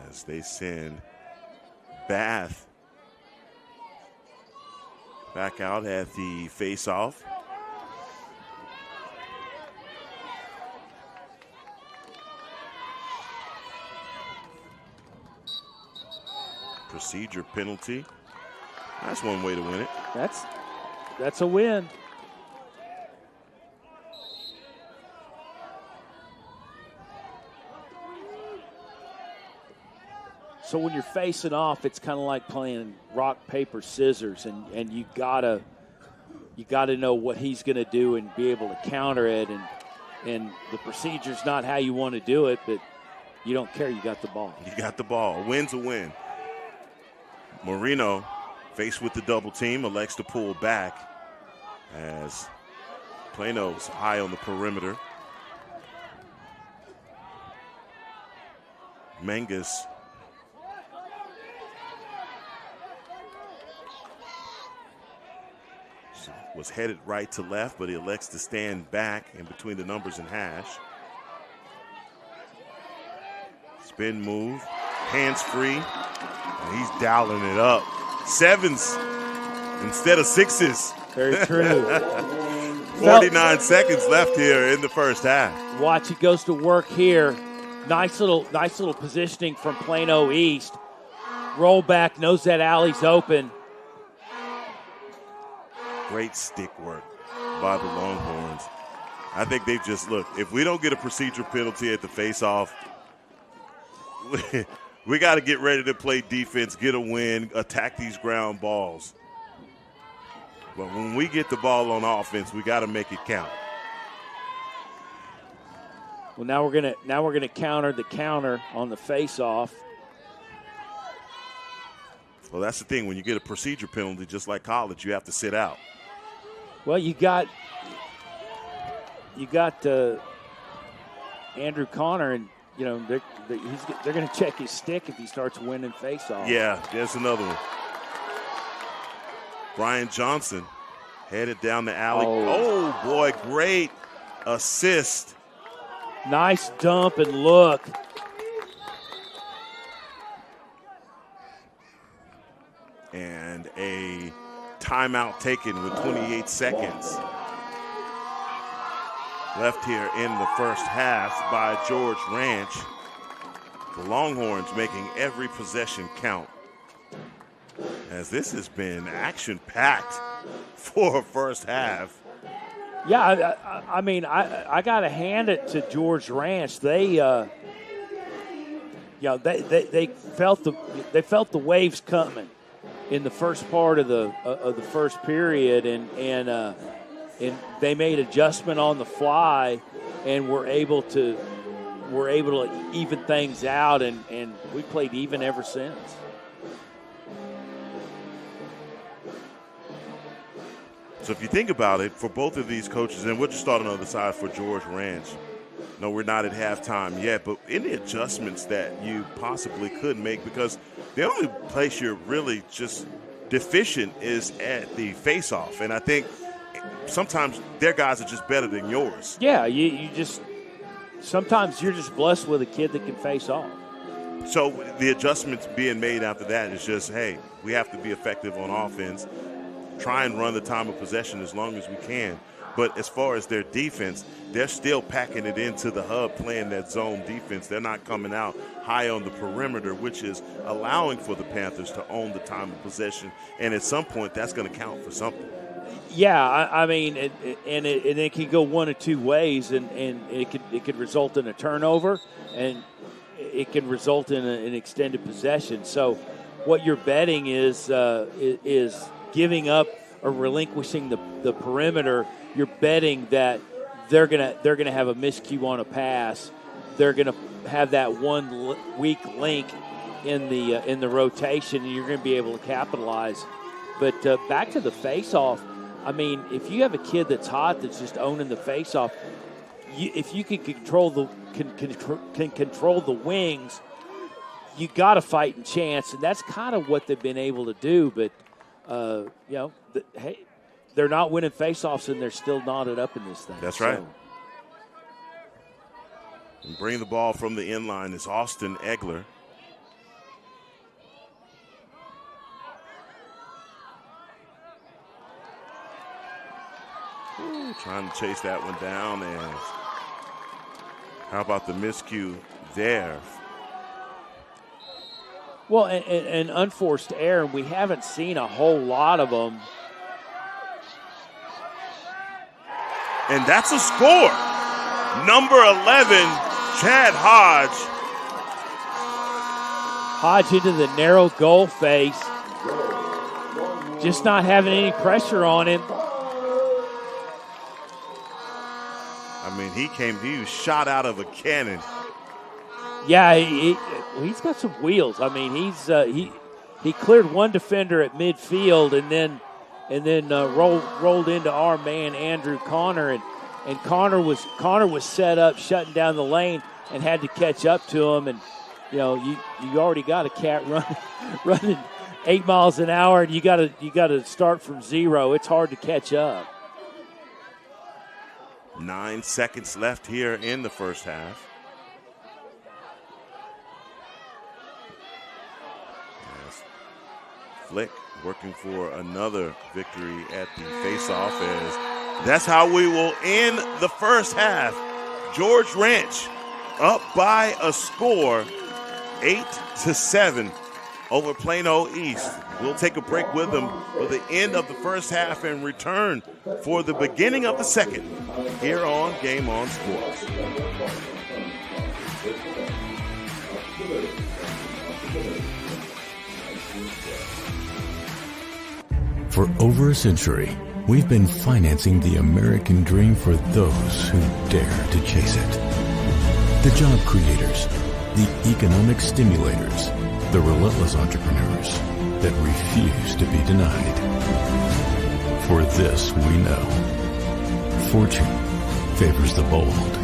As they send Bath back out at the face-off. Procedure penalty. That's one way to win it. That's a win. So when you're facing off, it's kind of like playing rock, paper, scissors, and you gotta know what he's going to do and be able to counter it. And the procedure's not how you want to do it, but you don't care. You got the ball. You got the ball. A win's a win. Marino, faced with the double team, elects to pull back as Plano's high on the perimeter. Mangus was headed right to left, but he elects to stand back in between the numbers and hash. Spin move, hands free, and he's dialing it up. Sevens instead of sixes. Very true. 49 seconds left here in the first half. Watch, he goes to work here. Nice little positioning from Plano East. Roll back, knows that alley's open. Great stick work by the Longhorns. I think they've just, look, if we don't get a procedure penalty at the face-off, we got to get ready to play defense, get a win, attack these ground balls. But when we get the ball on offense, we got to make it count. Well, now we're gonna counter the counter on the face-off. Well, that's the thing. When you get a procedure penalty, just like college, you have to sit out. Well, you got Andrew Connor, and you know they're going to check his stick if he starts winning face-off. Yeah, there's another one. Brian Johnson headed down the alley. Oh boy, great assist. Nice dump and look. And a timeout taken with 28 seconds left here in the first half by George Ranch. The Longhorns making every possession count, as this has been action-packed for a first half. Yeah, I mean, I got to hand it to George Ranch. They felt the waves coming in the first part of the first period, and and they made adjustment on the fly, and were able to even things out, and we played even ever since. So if you think about it, for both of these coaches, and we'll just start on the other side for George Ranch. No, we're not at halftime yet, but any adjustments that you possibly could make, because the only place you're really just deficient is at the face-off. And I think sometimes their guys are just better than yours. Yeah, you just – sometimes you're just blessed with a kid that can face off. So the adjustments being made after that is just, hey, we have to be effective on offense, try and run the time of possession as long as we can. But as far as their defense, they're still packing it into the hub, playing that zone defense. They're not coming out high on the perimeter, which is allowing for the Panthers to own the time of possession. And at some point, that's going to count for something. Yeah, I mean, it can go one of two ways, and it could result in a turnover, and it can result in an extended possession. So, what you're betting is giving up or relinquishing the perimeter. You're betting that they're gonna have a miscue on a pass. They're gonna have that one weak link in the rotation, and you're gonna be able to capitalize. But back to the face-off. I mean, if you have a kid that's hot, that's just owning the face-off, if you can control the wings, you got a fighting chance, and that's kind of what they've been able to do. But hey, they're not winning face-offs, and they're still knotted up in this thing. That's right. And bringing the ball from the end line is Austin Egler. Trying to chase that one down, and how about the miscue there? Well, and unforced error, we haven't seen a whole lot of them. And that's a score. Number 11, Chad Hodge. Hodge into the narrow goal face. Just not having any pressure on him. I mean, he was shot out of a cannon. Yeah, he's got some wheels. I mean, he cleared one defender at midfield, and then rolled into our man Andrew Connor, and Connor was set up shutting down the lane and had to catch up to him. And you already got a cat running 8 miles an hour, and you got to start from zero. It's hard to catch up. 9 seconds left here in the first half. Yes. Flick working for another victory at the face-off, as that's how we will end the first half. George Ranch up by a score, 8-7 over Plano East. We'll take a break with them for the end of the first half and return for the beginning of the second here on Game On Sports. For over a century, we've been financing the American dream for those who dare to chase it. The job creators, the economic stimulators, the relentless entrepreneurs that refuse to be denied. For this we know, fortune favors the bold.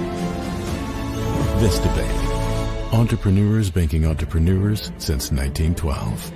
Vista Bank, entrepreneurs banking entrepreneurs since 1912.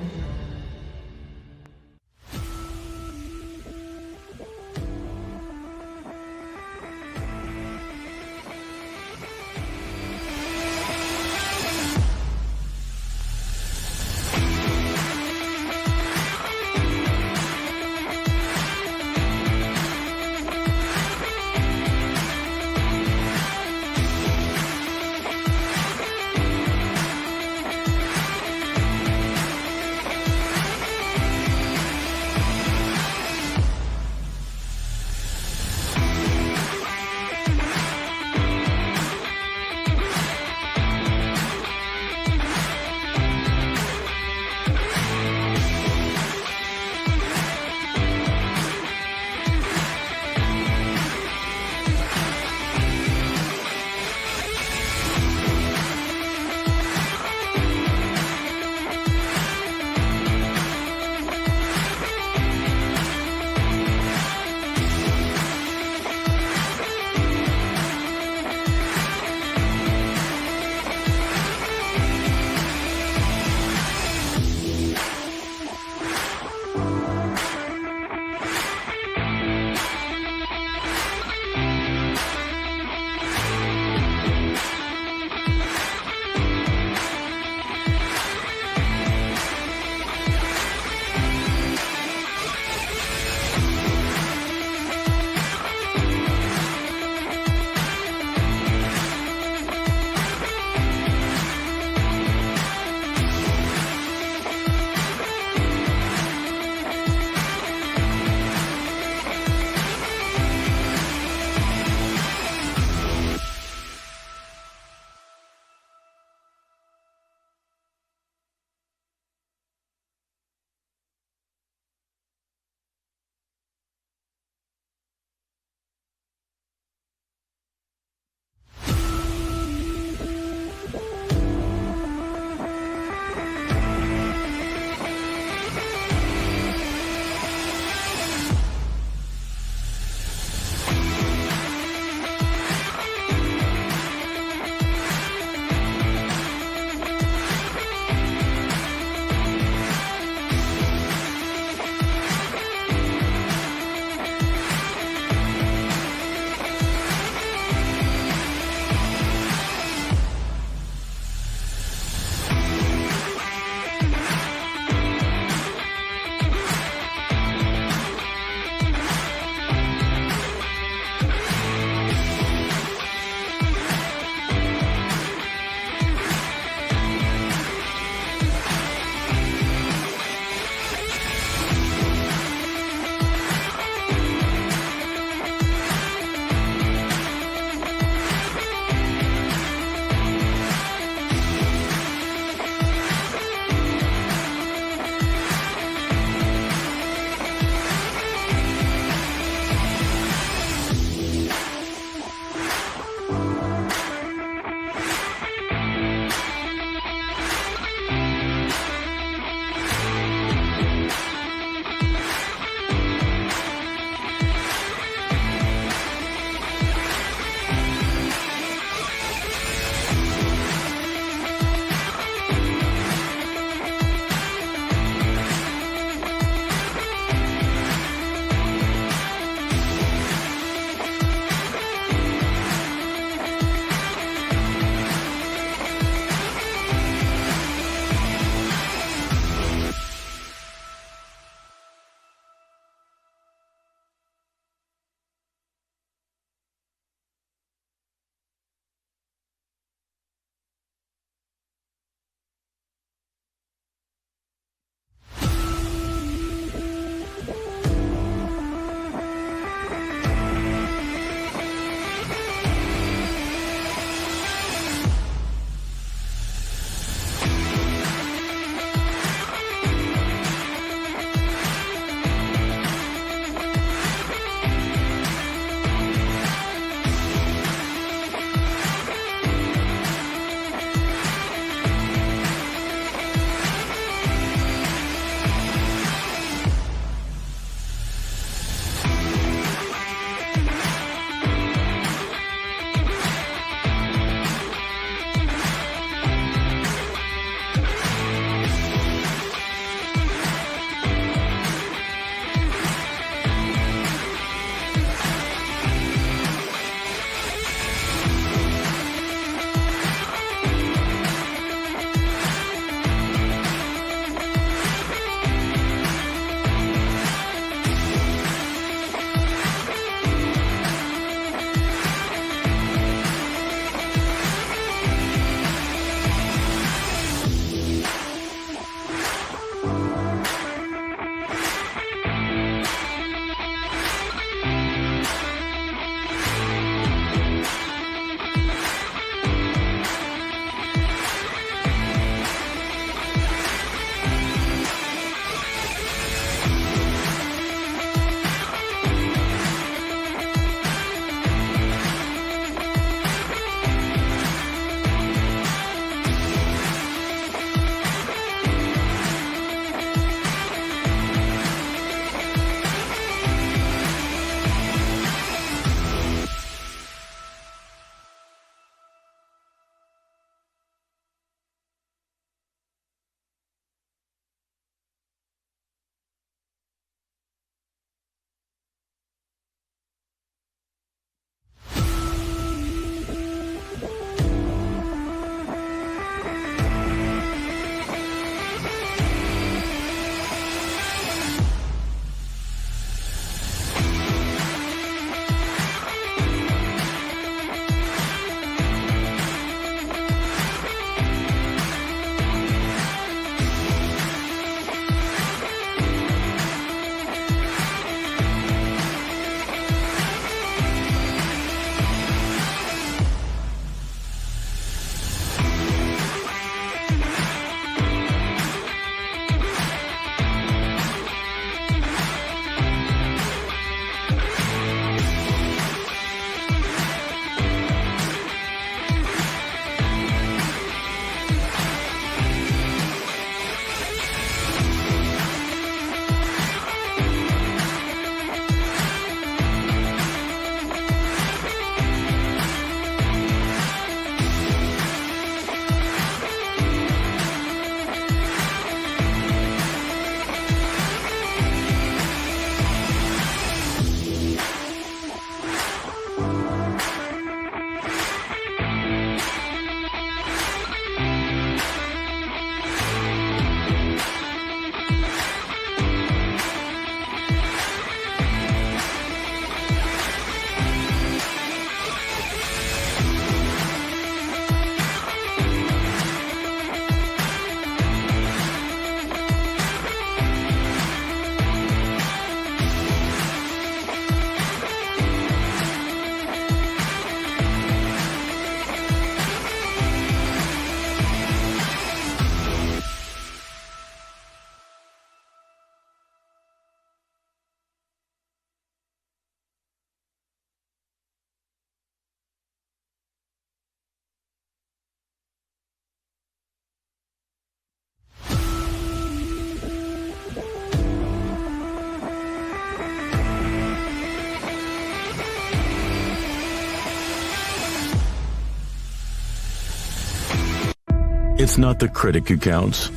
It's not the critic who counts.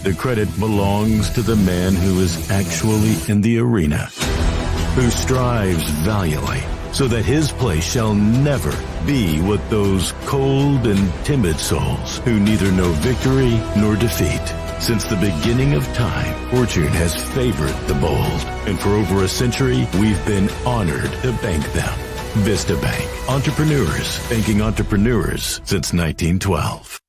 The credit belongs to the man who is actually in the arena, who strives valiantly so that his place shall never be what those cold and timid souls who neither know victory nor defeat. Since the beginning of time, fortune has favored the bold, and for over a century, we've been honored to bank them. Vista Bank. Entrepreneurs banking entrepreneurs since 1912.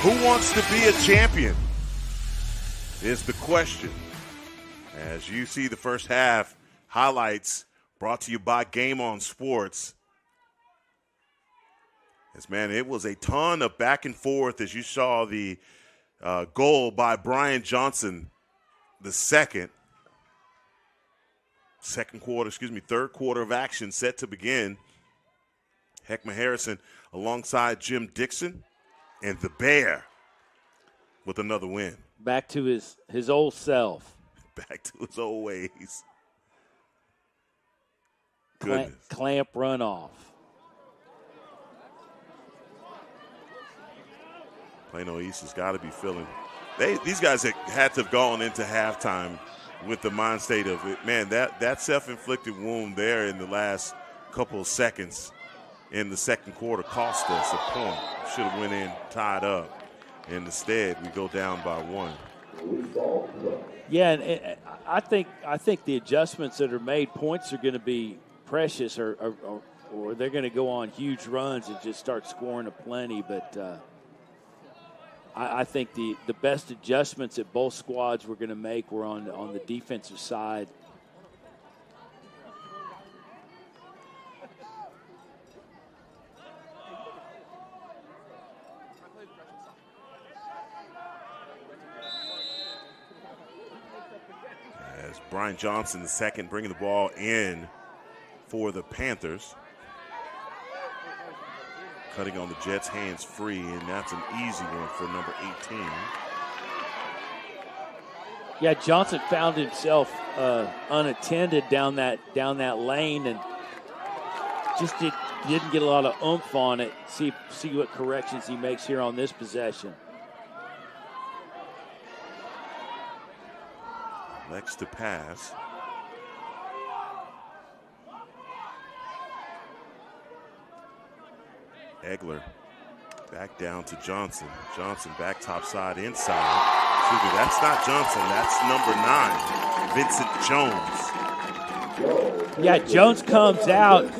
Who wants to be a champion is the question. As you see the first half highlights brought to you by Game On Sports. Yes, man, it was a ton of back and forth as you saw the goal by Brian Johnson, the third quarter of action set to begin. Heckma Harrison alongside Jim Dixon and the Bear with another win. Back to his old self. Back to his old ways. Goodness. Clamp runoff. Plano East has got to be feeling. These guys had to have gone into halftime with the mind state of it. Man, that self-inflicted wound there in the last couple of seconds in the second quarter cost us a point. Should have went in tied up. And instead, we go down by one. Yeah, and I think the adjustments that are made, points are going to be precious, or they're going to go on huge runs and just start scoring aplenty. But I think the best adjustments that both squads were going to make were on the defensive side. Brian Johnson, the second, bringing the ball in for the Panthers. Cutting on the Jets' hands free, and that's an easy one for number 18. Yeah, Johnson found himself unattended down that lane and just didn't get a lot of oomph on it. See what corrections he makes here on this possession. Lex to pass. Egler back down to Johnson. Johnson back top side inside. Excuse me, that's not Johnson. That's number 9, Vincent Jones. Yeah, Jones comes out,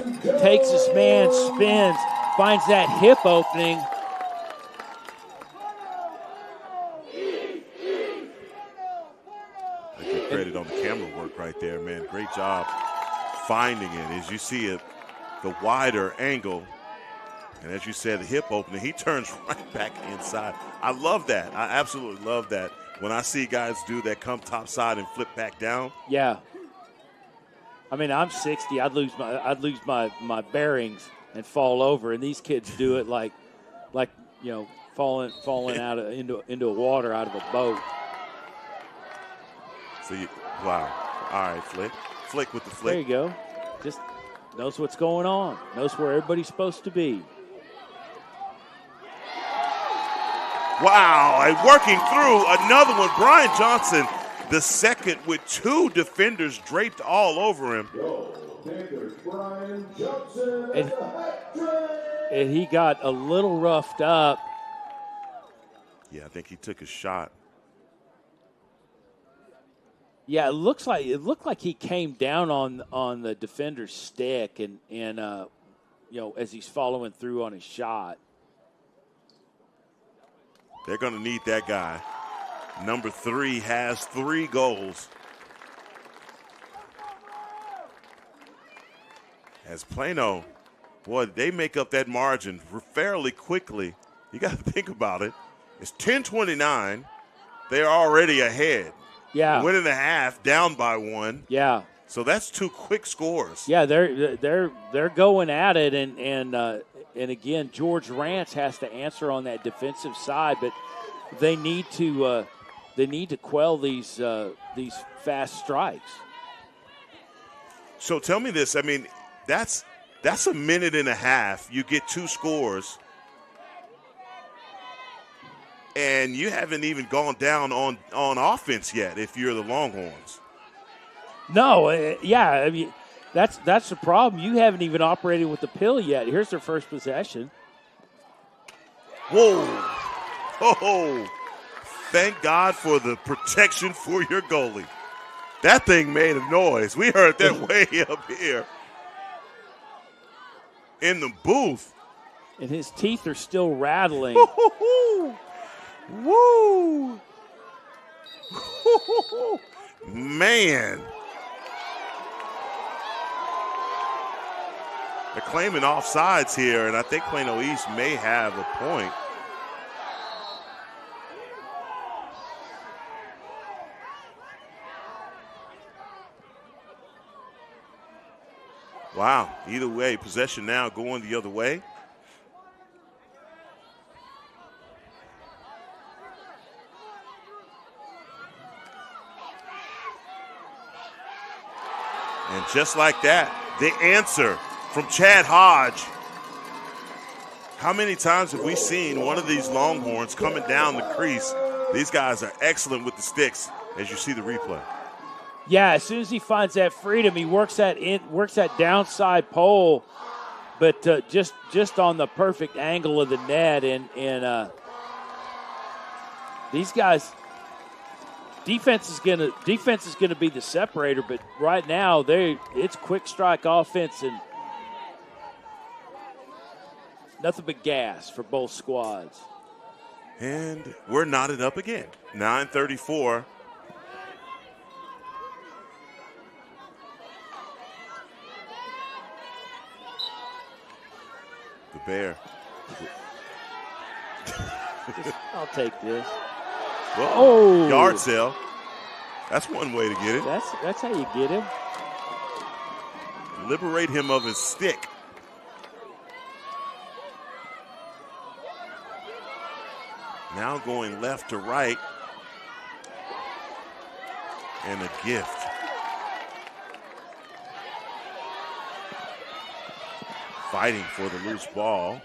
takes his man, spins, finds that hip opening. Credit on the camera work right there, man. Great job finding it. As you see it, the wider angle, and as you said, the hip opening, he turns right back inside. I love that. I absolutely love that. When I see guys do that, come top side and flip back down. Yeah. I mean, I'm 60. I'd lose my bearings and fall over, and these kids do it like falling out into water out of a boat. Wow. All right, Flick with the flick. There you go. Just knows what's going on. Knows where everybody's supposed to be. Wow, and working through another one. Brian Johnson, the second, with two defenders draped all over him. And he got a little roughed up. Yeah, I think he took a shot. Yeah, it looked like he came down on the defender's stick and as he's following through on his shot. They're going to need that guy. Number 3 has 3 goals. As Plano, boy, they make up that margin fairly quickly. You got to think about it. It's 10-29. They're already ahead. Yeah. Win and a half, down by 1. Yeah. So that's 2 quick scores. Yeah, they're going at it, and again, George Rance has to answer on that defensive side, but they need to need to quell these fast strikes. So tell me this. I mean, that's a minute and a half. You get 2 scores, and you haven't even gone down on offense yet if you're the Longhorns. No, yeah, I mean, that's the problem. You haven't even operated with the pill yet. Here's their first possession. Whoa. Oh, thank God for the protection for your goalie. That thing made a noise. We heard that way up here in the booth. And his teeth are still rattling. Woo! Man. They're claiming offsides here, and I think Plano East may have a point. Wow, either way, possession now going the other way. And just like that, the answer from Chad Hodge. How many times have we seen one of these Longhorns coming down the crease? These guys are excellent with the sticks, as you see the replay. Yeah, as soon as he finds that freedom, he works that downside pole, but just on the perfect angle of the net. And these guys, defense is gonna be the separator. But right now, it's quick strike offense and nothing but gas for both squads. And we're knotted up again. 9:34. The Bear. I'll take this. Well, yard sale. That's one way to get it. That's how you get him. Liberate him of his stick. Now going left to right. And a gift. Fighting for the loose ball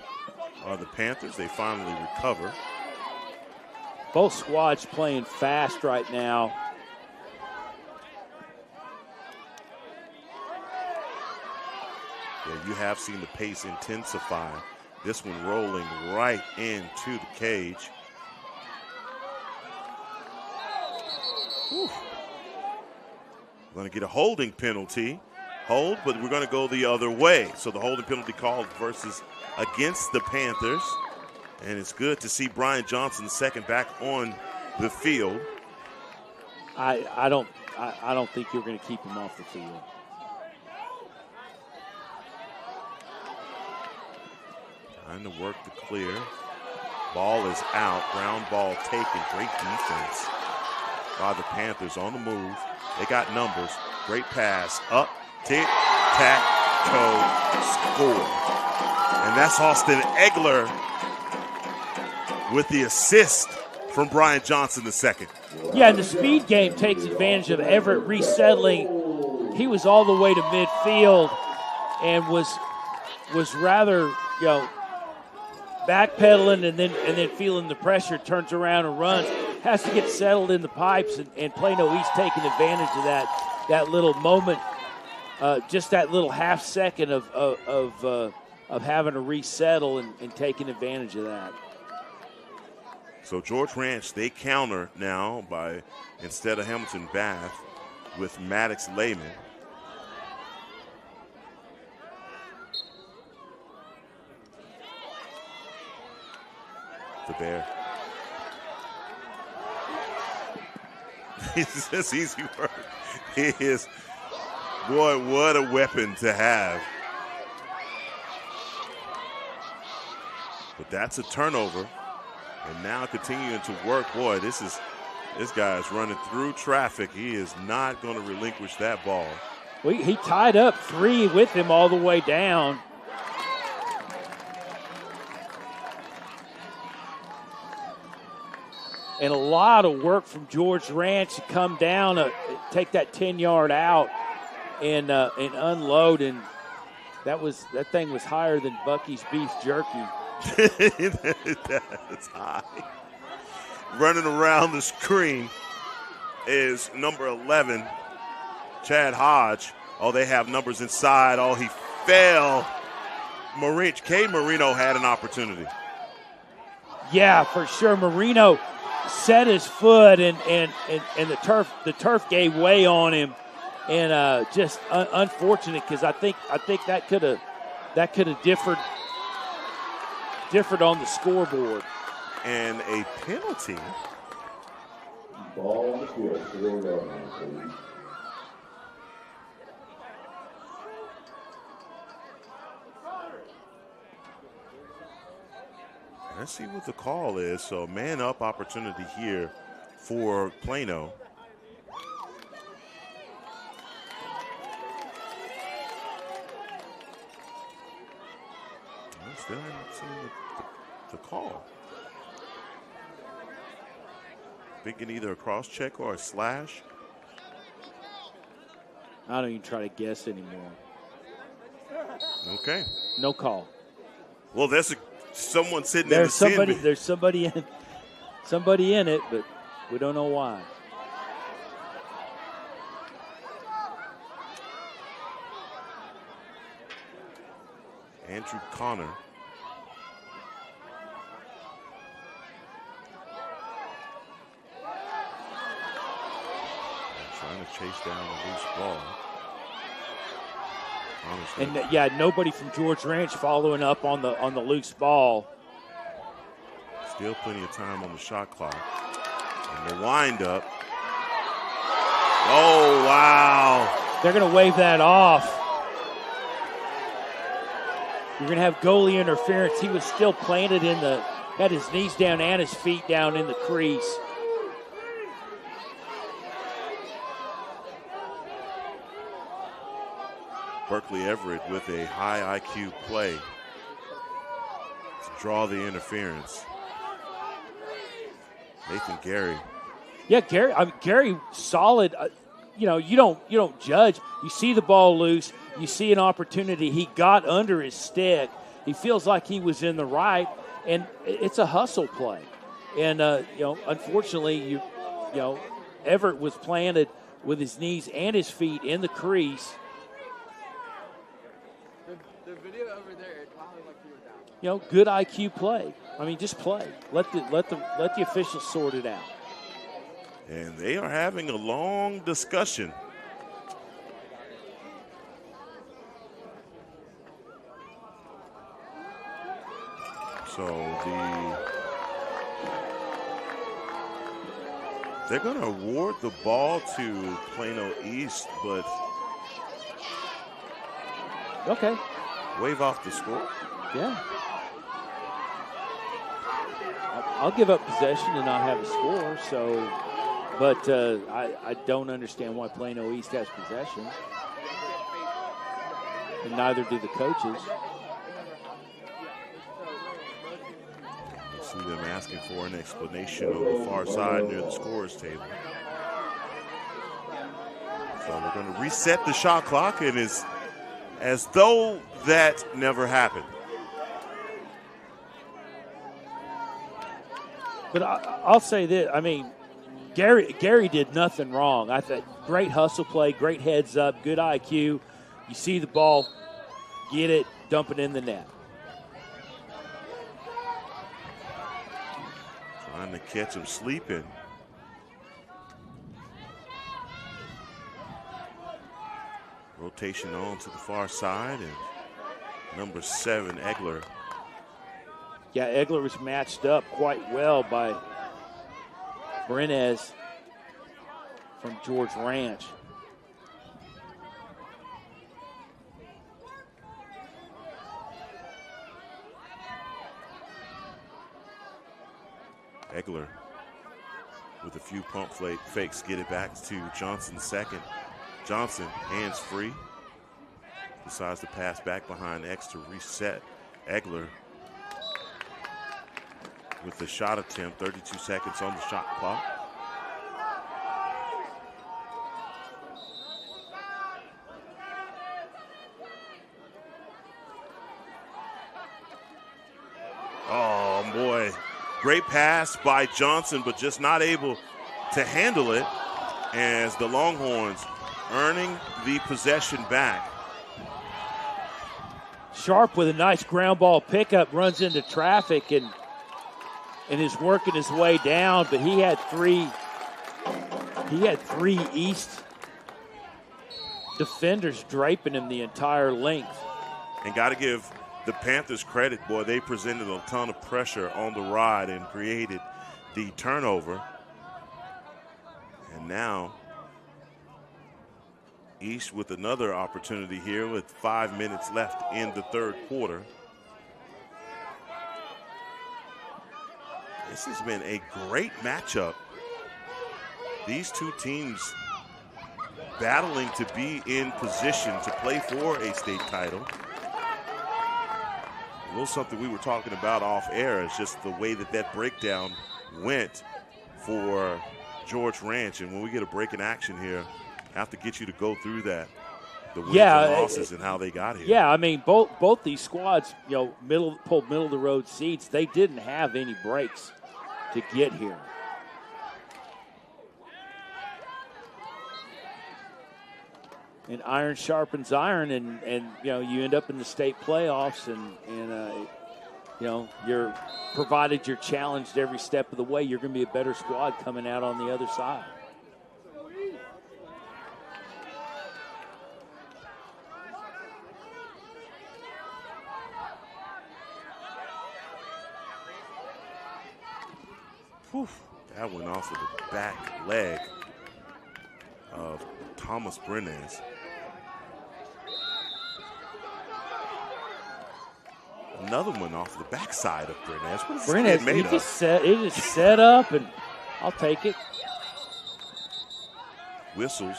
are the Panthers. They finally recover. Both squads playing fast right now. Yeah, you have seen the pace intensify. This one rolling right into the cage. Whew. Going to get a holding penalty. Hold, but we're going to go the other way. So the holding penalty called versus against the Panthers. And it's good to see Brian Johnson, second, back on the field. I don't think you're going to keep him off the field. Trying to work the clear. Ball is out. Ground ball taken. Great defense by the Panthers on the move. They got numbers. Great pass. Up. Tic-tac-toe score. And that's Austin Egler with the assist from Brian Johnson II. Yeah, and the speed game takes advantage of Everett resettling. He was all the way to midfield and was rather, backpedaling and then feeling the pressure, turns around and runs. Has to get settled in the pipes, and Plano East taking advantage of that little moment. Just that little half second of having to resettle and taking advantage of that. So George Ranch, they counter now by, instead of Hamilton Bath, with Maddox Lehman. The Bear. It's just easy work. He is. Boy, what a weapon to have. But that's a turnover. And now continuing to work. Boy, this guy is running through traffic. He is not going to relinquish that ball. Well, he tied up 3 with him all the way down. and a lot of work from George Ranch to come down, take that 10-yard out, and unload. And that thing was higher than Bucky's beef jerky. That's high. Running around the screen is number 11, Chad Hodge. Oh, they have numbers inside. Oh, he fell. Cade Marino had an opportunity. Yeah, for sure. Marino set his foot, and the turf gave way on him, and just unfortunate, because I think that could have differed on the scoreboard. And a penalty. Ball on the field, 4 yards, please. Let's see what the call is. So man up opportunity here for Plano. I still haven't seen the call. Thinking either a cross check or a slash. I don't even try to guess anymore. Okay. No call. Well, there's someone sitting There's in the somebody. sin. There's somebody in it, but we don't know why. Andrew Connor. Trying to chase down a loose ball. And nobody from George Ranch following up on the loose ball. Still plenty of time on the shot clock. And the windup. Oh, wow. They're going to wave that off. You're going to have goalie interference. He was still planted had his knees down and his feet down in the crease. Berkeley Everett with a high IQ play to draw the interference. Nathan Gary. Yeah, Gary, solid. You don't judge. You see the ball loose. You see an opportunity. He got under his stick. He feels like he was in the right, and it's a hustle play. And unfortunately, Everett was planted with his knees and his feet in the crease. The video over there, it probably like you were down. Good IQ play. I mean, just play. Let the officials sort it out. And they are having a long discussion. So they're going to award the ball to Plano East, but okay, wave off the score. Yeah, I'll give up possession and not have a score. So, but I don't understand why Plano East has possession, and neither do the coaches. See them asking for an explanation on the far side near the scorer's table. So we're going to reset the shot clock, and it's as though that never happened. But I'll say this. I mean, Gary did nothing wrong. I thought great hustle play, great heads up, good IQ. You see the ball, get it, dump it in the net. Trying to catch him sleeping. Rotation on to the far side, and number 7, Egler. Yeah, Egler was matched up quite well by Brenez from George Ranch. Egler with a few pump fakes, get it back to Johnson second. Johnson, hands free. Decides to pass back behind X to reset. Egler with the shot attempt. 32 seconds on the shot clock. Oh, boy. Great pass by Johnson, but just not able to handle it as the Longhorns earning the possession back. Sharp with a nice ground ball pickup, runs into traffic and is working his way down, but he had three East defenders draping him the entire length. And got to give the Panthers credit, boy. They presented a ton of pressure on the ride and created the turnover. And now East with another opportunity here with 5 minutes left in the third quarter. This has been a great matchup. These two teams battling to be in position to play for a state title. A little something we were talking about off air is just the way that breakdown went for George Ranch. And when we get a break in action here, I have to get you to go through that, the wins and losses and how they got here. Yeah, I mean, both these squads, pulled middle of the road seats. They didn't have any breaks to get here. And iron sharpens iron, and you end up in the state playoffs, and you're provided you're challenged every step of the way. You're going to be a better squad coming out on the other side. Whew, that went off of the back leg of Thomas Brenez. Another one off the backside of Brenez. What is this kid made of? It is set up, and I'll take it. Whistles.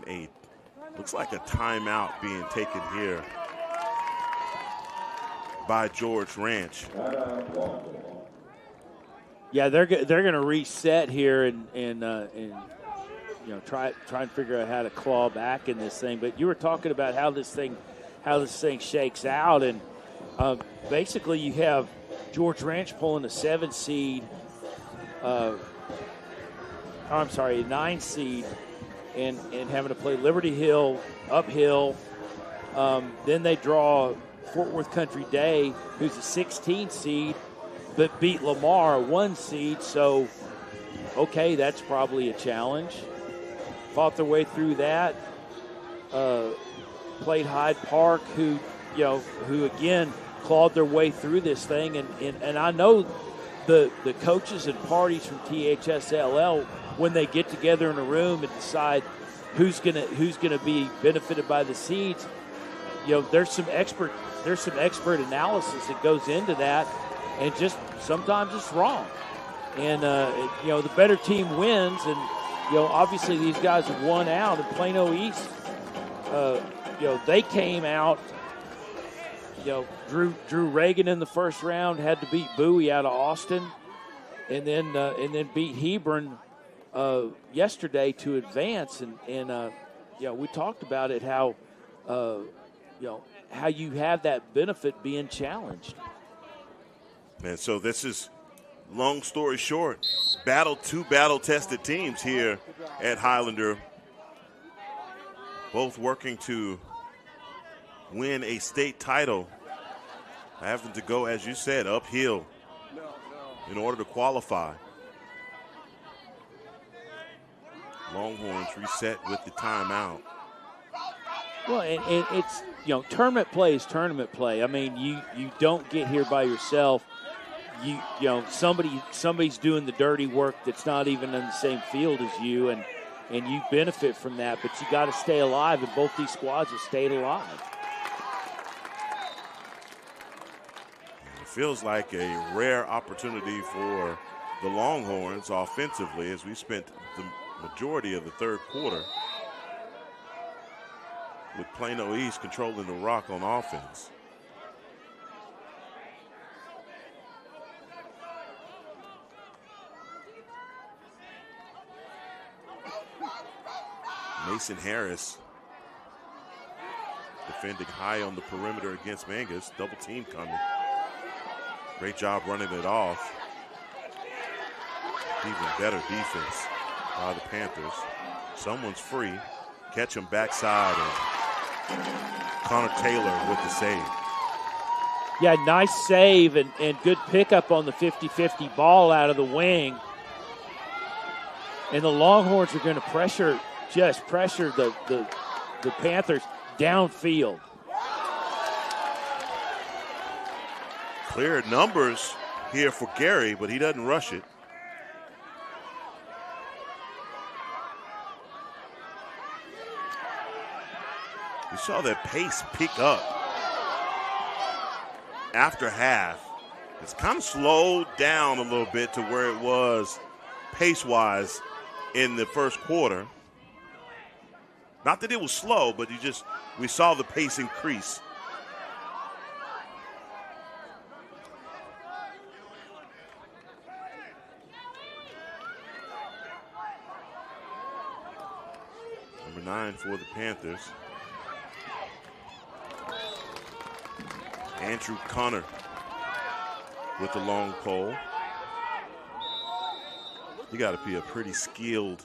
And looks like a timeout being taken here by George Ranch. Yeah, they're going to reset here and try and figure out how to claw back in this thing. But you were talking about how this thing shakes out, and basically you have George Ranch pulling a 7 seed. A 9 seed, and having to play Liberty Hill uphill. Then they draw Fort Worth Country Day, who's a 16 seed, but beat Lamar, a 1 seed. So, okay, that's probably a challenge. Fought their way through that. Played Hyde Park, who again clawed their way through this thing. And I know the coaches and parties from THSLL, when they get together in a room and decide who's gonna be benefited by the seeds, there's some expert analysis that goes into that, and just sometimes it's wrong. And the better team wins, and obviously these guys have won out. And Plano East, they came out. Drew Reagan in the first round, had to beat Bowie out of Austin, and then beat Hebron yesterday to advance. And we talked about it, how you have that benefit being challenged. And so this is, long story short, two battle-tested teams here at Highlander, both working to win a state title, having to go, as you said, uphill in order to qualify. Longhorns reset with the timeout. Well, and it's, tournament play is tournament play. I mean, you don't get here by yourself. Somebody's doing the dirty work that's not even in the same field as you, and you benefit from that. But you got to stay alive, and both these squads have stayed alive. It feels like a rare opportunity for the Longhorns offensively as we spent the majority of the third quarter with Plano East controlling the rock on offense. Mason Harris defending high on the perimeter against Mangus. Double team coming. Great job running it off. Even better defense by the Panthers. Someone's free. Catch him backside, and Connor Taylor with the save. Yeah, nice save and good pickup on the 50-50 ball out of the wing. And the Longhorns are going to pressure the Panthers downfield. Clear numbers here for Gary, but he doesn't rush it. You saw that pace pick up after half. It's kind of slowed down a little bit to where it was pace-wise in the first quarter. Not that it was slow, but we saw the pace increase. Number 9 for the Panthers. Andrew Connor with the long pole. You got to be a pretty skilled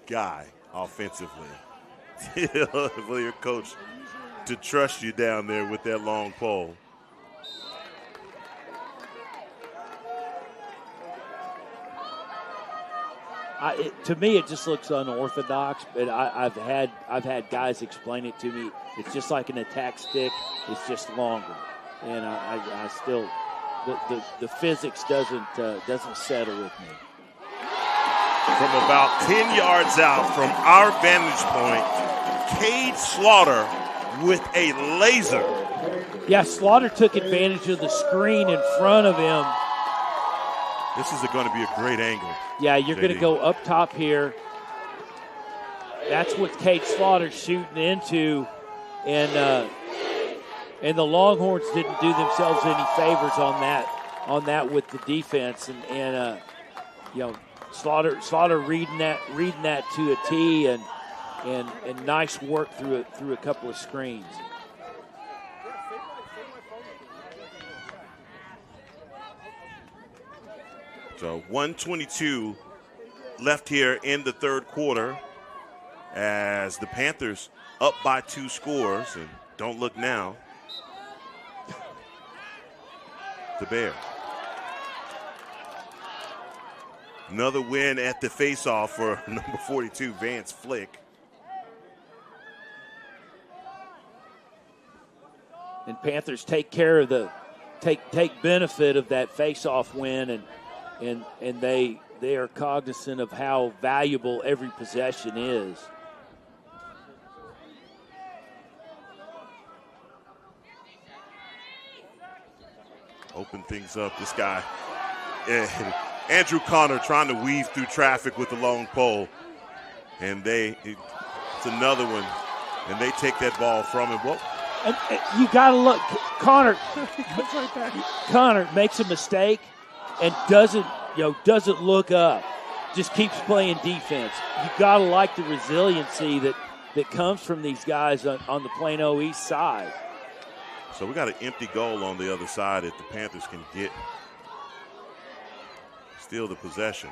guy offensively for your coach to trust you down there with that long pole. To me, it just looks unorthodox, but I've had guys explain it to me. It's just like an attack stick. It's just longer, and I still the physics doesn't settle with me. From about 10 yards out from our vantage point, Cade Slaughter with a laser. Yeah, Slaughter took advantage of the screen in front of him. This is going to be a great angle. Yeah, you're going to go up top here. That's what Cade Slaughter's shooting into, and the Longhorns didn't do themselves any favors on that with the defense, and Slaughter reading that to a T, and nice work through a couple of screens. So 1:22 left here in the third quarter as the Panthers up by 2 scores, and don't look now. The Bear. Another win at the faceoff for number 42, Vance Flick. And Panthers take care of take benefit of that faceoff win, and they are cognizant of how valuable every possession is. Open things up. This guy, Andrew Connor, trying to weave through traffic with the long pole. And it's another one. And they take that ball from him. Whoa. And you got to look. Connor makes a mistake and doesn't look up. Just keeps playing defense. You got to like the resiliency that comes from these guys on the Plano East side. So we got an empty goal on the other side if the Panthers can steal the possession.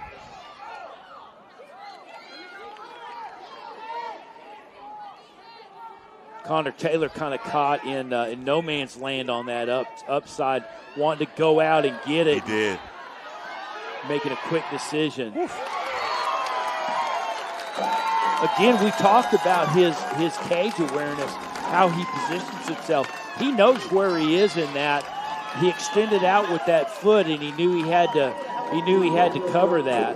Connor Taylor kind of caught in no man's land on that upside, wanting to go out and get it. He did. Making a quick decision. Oof. Again, we talked about his cage awareness, how he positions himself. He knows where he is in that. He extended out with that foot, and he knew he had to cover that.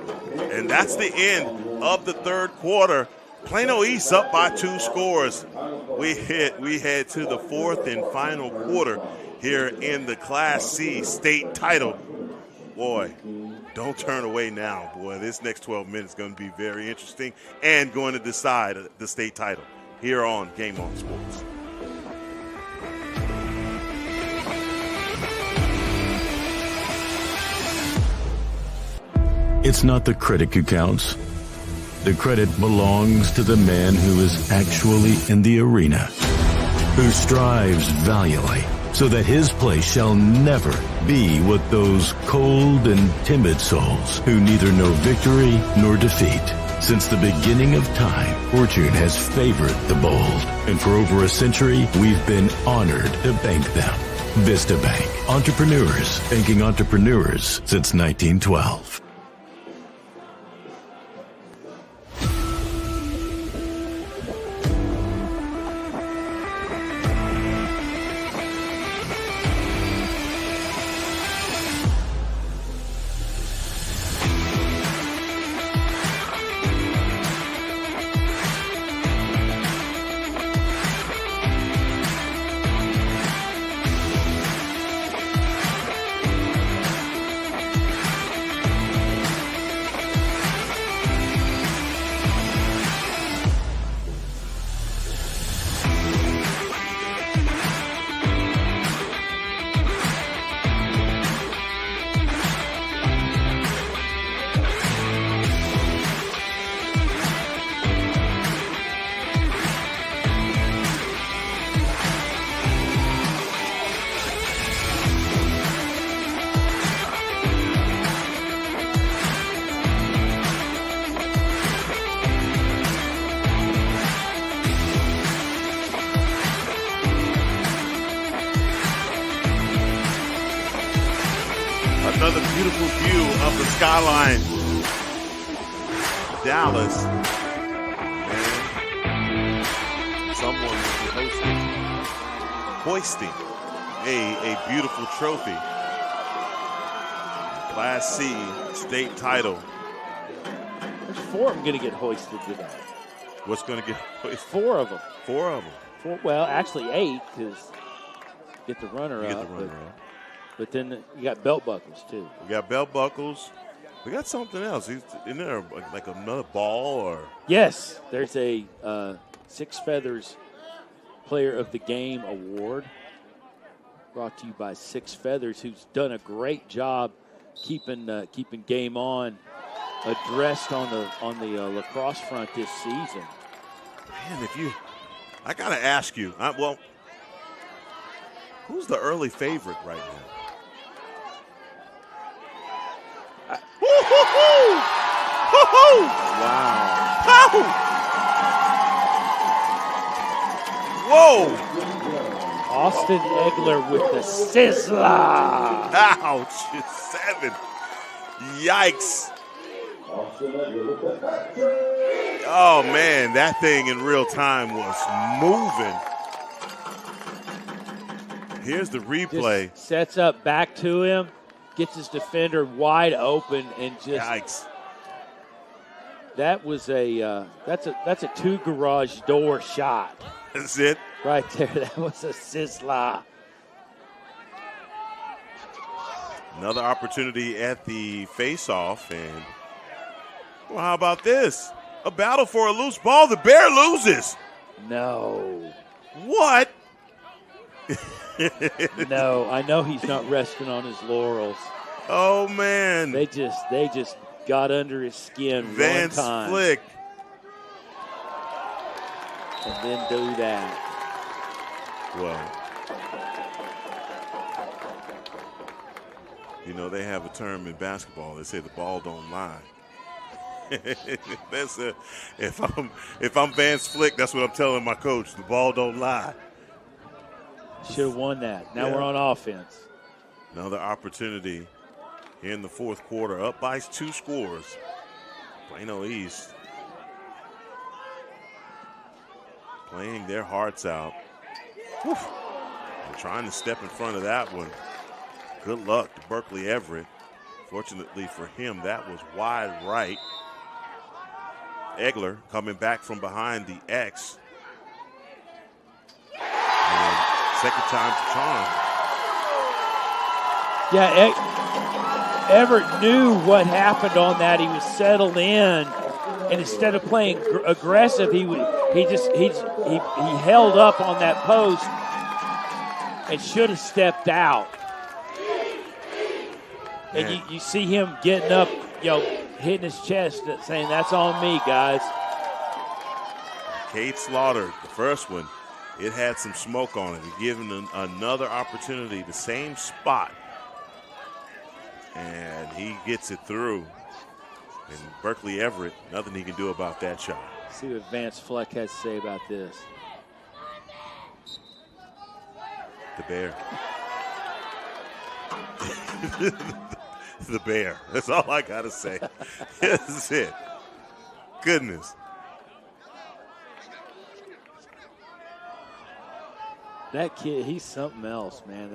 And that's the end of the third quarter. Plano East up by 2 scores. We head to the fourth and final quarter. here in the Class C state title. Boy, don't turn away now, boy. This next 12 minutes is going to be very interesting and going to decide the state title here on Game On Sports. It's not the critic who counts. The credit belongs to the man who is actually in the arena, who strives valiantly so that his place shall never be what those cold and timid souls who neither know victory nor defeat. Since the beginning of time, fortune has favored the bold, and for over a century, we've been honored to bank them. Vista Bank. Entrepreneurs banking entrepreneurs since 1912. Another beautiful view of the skyline. Dallas. And someone will be hoisting a beautiful trophy. Class C state title. There's 4 of them going to get hoisted today. What's going to get hoisted? 4 of them. 4 of them. 4, well, actually 8 because get the runner You up. get the runner up. But then you got belt buckles, too. We got belt buckles. We got something else. Isn't there like another ball or? Yes, there's a Six Feathers Player of the Game award brought to you by Six Feathers, who's done a great job keeping Game On addressed on the lacrosse front this season. Man, I got to ask you. Who's the early favorite right now? Wow. Whoa. Austin Egler with the sizzler. Ouch. 7. Yikes. Oh, man, that thing in real time was moving. Here's the replay. Just sets up back to him, gets his defender wide open, and just yikes. That was that's a 2 garage door shot. That's it. Right there. That was a sizzler. Another opportunity at the face-off, and well, how about this? A battle for a loose ball. The Bear loses. No. What? No, I know he's not resting on his laurels. Oh man. They just got under his skin Vance one time. Flick. And then do that. Well, you know, they have a term in basketball. They say the ball don't lie. That's if I'm Vance Flick, that's what I'm telling my coach. The ball don't lie. Should have won that. Now we're on offense. Another opportunity here in the fourth quarter. Up by 2 scores. Plano East playing their hearts out. And trying to step in front of that one. Good luck to Berkeley Everett. Fortunately for him, that was wide right. Egler coming back from behind the X. And second time to charm. Yeah, Everett knew what happened on that. He was settled in, and instead of playing aggressive, he held up on that post and should have stepped out. And you see him getting up, hitting his chest, saying, "That's on me, guys." Cade Slaughter, the first one, it had some smoke on it. He gave him another opportunity, the same spot. And he gets it through. And Berkeley Everett, nothing he can do about that shot. See what Vance Fleck has to say about this. The Bear. The Bear. That's all I got to say. That's it. Goodness. That kid, he's something else, man.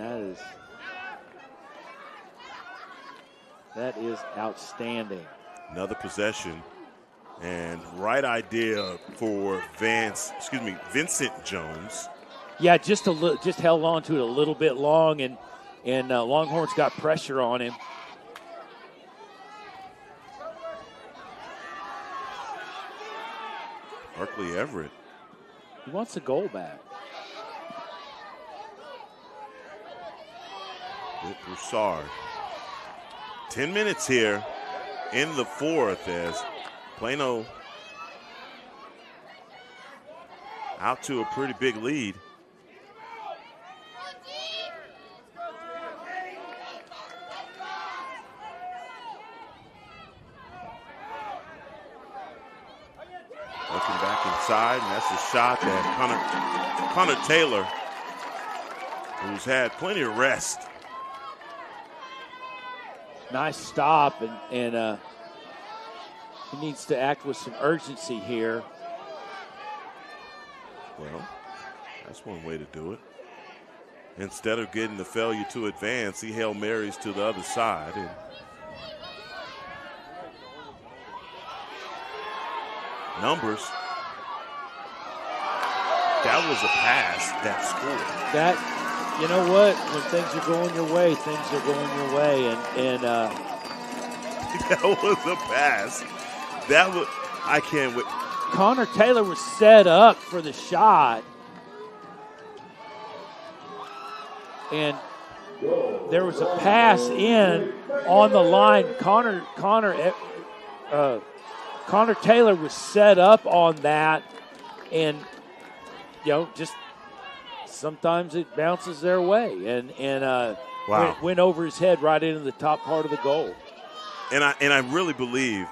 That is outstanding. Another possession and right idea for Vincent Jones. Yeah, just held on to it a little bit long, and Longhorns got pressure on him. Berkeley Everett. He wants the goal back. With Broussard. 10 minutes here in the fourth as Plano out to a pretty big lead. Looking back inside, and that's a shot that Connor Taylor, who's had plenty of rest. Nice stop, and he needs to act with some urgency here. Well, that's one way to do it. Instead of getting the failure to advance, he Hail Marys to the other side. And numbers. That was a pass that scored. You know what? When things are going your way, things are going your way. And that was a pass. I can't wait. Connor Taylor was set up for the shot. And there was a pass in on the line. Connor Taylor was set up on that. And, just sometimes it bounces their way, and wow. went over his head right into the top part of the goal. And I really believe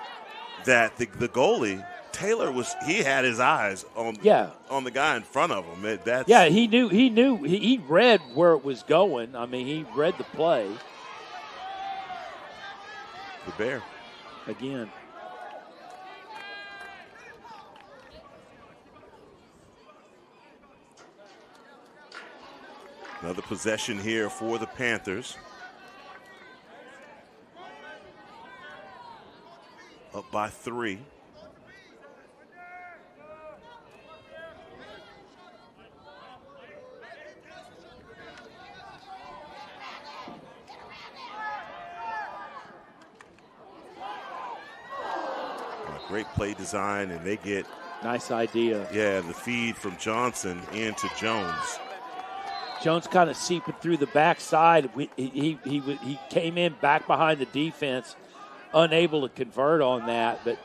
that the goalie Taylor he had his eyes on the guy in front of him. He knew he read where it was going. I mean, he read the play. The Bear again. Another possession here for the Panthers. Up by 3. Great play design, and they get nice idea. Yeah, the feed from Johnson into Jones. Jones kind of seeping through the backside. He came in back behind the defense, unable to convert on that, but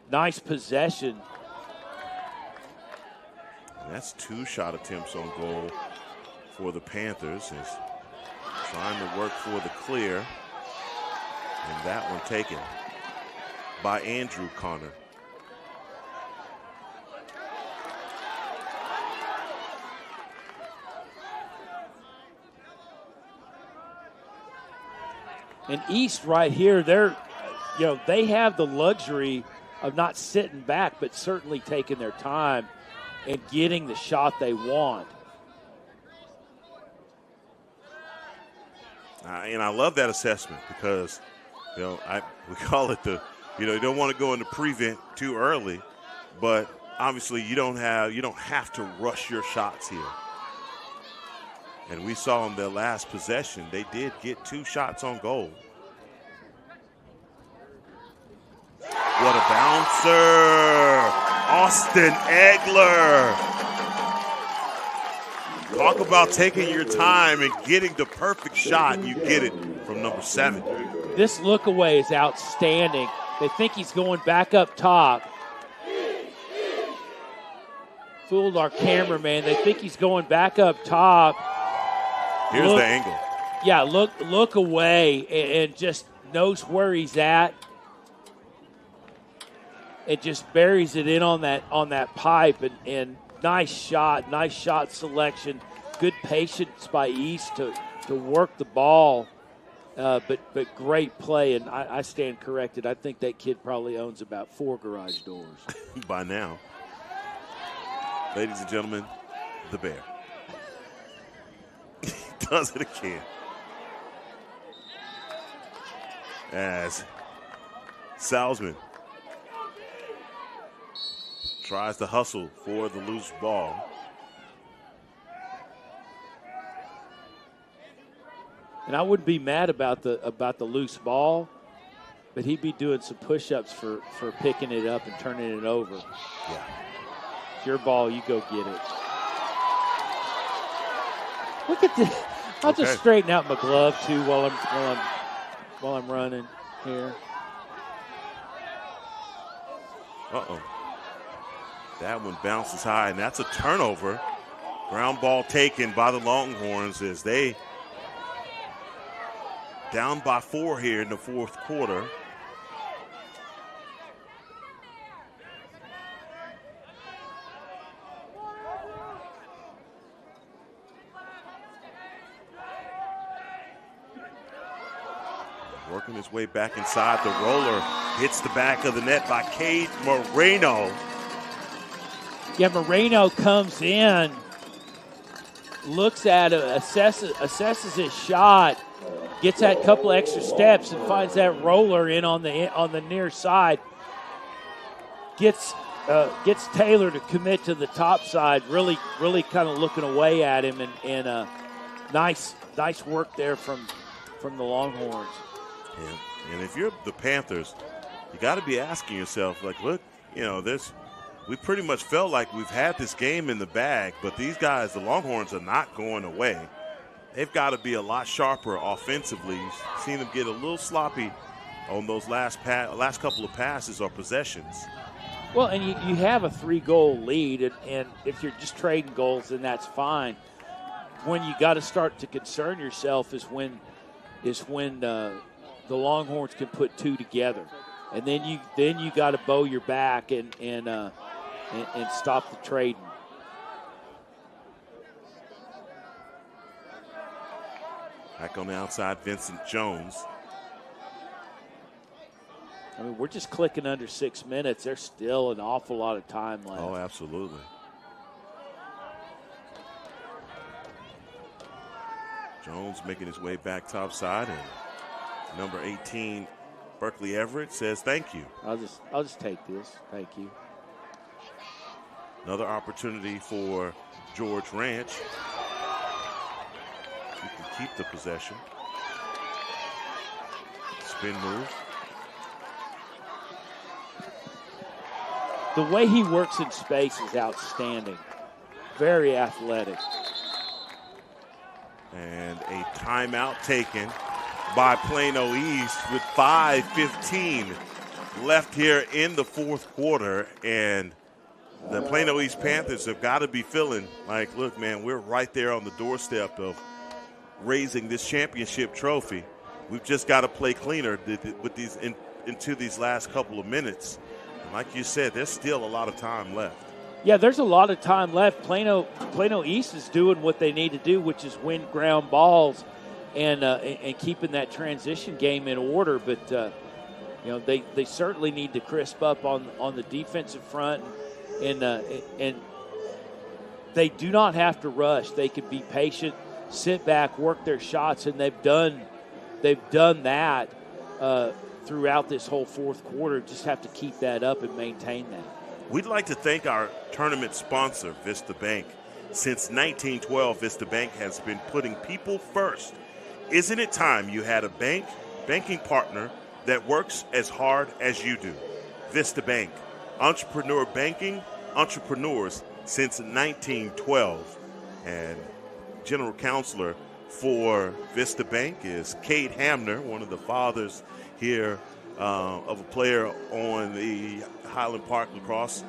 nice possession. And that's 2 shot attempts on goal for the Panthers. Is trying to work for the clear, and that one taken by Andrew Connor. And East right here, they have the luxury of not sitting back, but certainly taking their time and getting the shot they want. And I love that assessment because, we call it you don't want to go into prevent too early, but obviously you don't have to rush your shots here. And we saw in their last possession, they did get 2 shots on goal. What a bouncer. Austin Egler. Talk about taking your time and getting the perfect shot. You get it from number 7. This look away is outstanding. They think he's going back up top. Fooled our cameraman. They think he's going back up top. Here's the angle. Yeah, look away and just knows where he's at. It just buries it in on that pipe and nice shot selection, good patience by East to work the ball, but great play, and I stand corrected. I think that kid probably owns about 4 garage doors. By now. Ladies and gentlemen, the Bear. He does it again. As Salzman tries to hustle for the loose ball. And I wouldn't be mad about the loose ball, but he'd be doing some push-ups for picking it up and turning it over. Yeah. It's your ball, you go get it. Look at this. I'll just straighten out my glove too while I'm running here. Uh-oh. That one bounces high, and that's a turnover. Ground ball taken by the Longhorns as they down by 4 here in the 4th quarter. Working his way back inside. The roller hits the back of the net by Cade Moreno. Yeah, Moreno comes in, looks at it, assesses his shot, gets that couple extra steps and finds that roller in on the near side. Gets Taylor to commit to the top side, really kind of looking away at him, and nice work there from the Longhorns. Yeah. And if you're the Panthers, you got to be asking yourself, like, look, we pretty much felt like we've had this game in the bag, but these guys, the Longhorns, are not going away. They've got to be a lot sharper offensively. Seen them get a little sloppy on those last couple of passes or possessions. Well, and you have a 3-goal lead, and if you're just trading goals, then that's fine. When you got to start to concern yourself is when the Longhorns can put 2 together, and then you got to bow your back and stop the trading. Back on the outside, Vincent Jones. I mean, we're just clicking under 6 minutes. There's still an awful lot of time left. Oh, absolutely. Jones making his way back topside, and number 18, Berkeley Everett, says thank you. I'll just take this. Thank you. Another opportunity for George Ranch. He can keep the possession. Spin move. The way he works in space is outstanding. Very athletic. And a timeout taken by Plano East with 5:15 left here in the 4th quarter. And the Plano East Panthers have got to be feeling like, look, man, we're right there on the doorstep of raising this championship trophy. We've just got to play cleaner with these into these last couple of minutes. And like you said, there's still a lot of time left. Yeah, there's a lot of time left. Plano East is doing what they need to do, which is win ground balls and keeping that transition game in order. But they certainly need to crisp up on the defensive front, and they do not have to rush. They can be patient, sit back, work their shots, and they've done that throughout this whole 4th quarter. Just have to keep that up and maintain that. We'd like to thank our tournament sponsor, Vista Bank. Since 1912, Vista Bank has been putting people first. Isn't it time you had a banking partner that works as hard as you do? Vista Bank, entrepreneur banking, entrepreneurs since 1912. And general counselor for Vista Bank is Cade Hamner, one of the fathers here of a player on the Highland Park lacrosse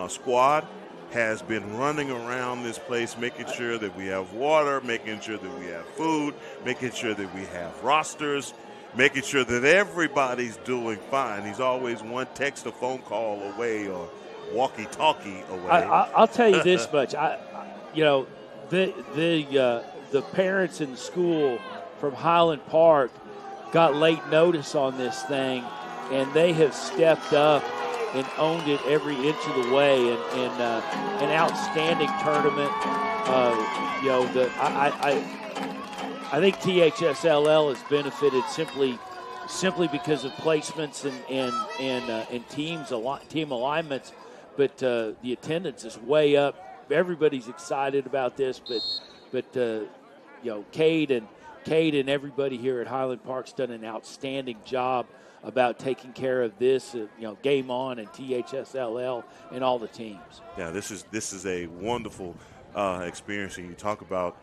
squad. Has been running around this place making sure that we have water, making sure that we have food, making sure that we have rosters, making sure that everybody's doing fine. He's always one text or phone call away or walkie-talkie away. I'll tell you this much. The parents in the school from Highland Park got late notice on this thing, and they have stepped up and owned it every inch of the way. And an outstanding tournament. I think THSLL has benefited simply because of placements and team alignments, but the attendance is way up. Everybody's excited about this, but Cade and everybody here at Highland Park's done an outstanding job about taking care of this, Game On and THSLL and all the teams. Yeah, this is a wonderful experience, and you talk about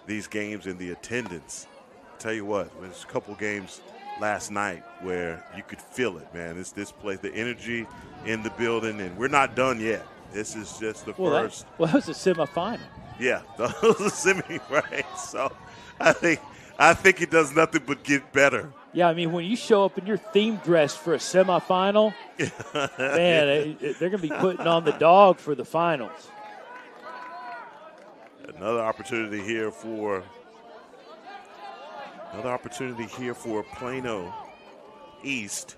these games and the attendance. I'll tell you what, there's a couple games last night where you could feel it, man. It's this place, the energy in the building, and we're not done yet. This is just the first. That was a semifinal. Yeah, that was a semi, right? So I think it does nothing but get better. Yeah, I mean, when you show up in your theme dress for a semifinal, man, they're going to be putting on the dog for the finals. Another opportunity here for Plano East.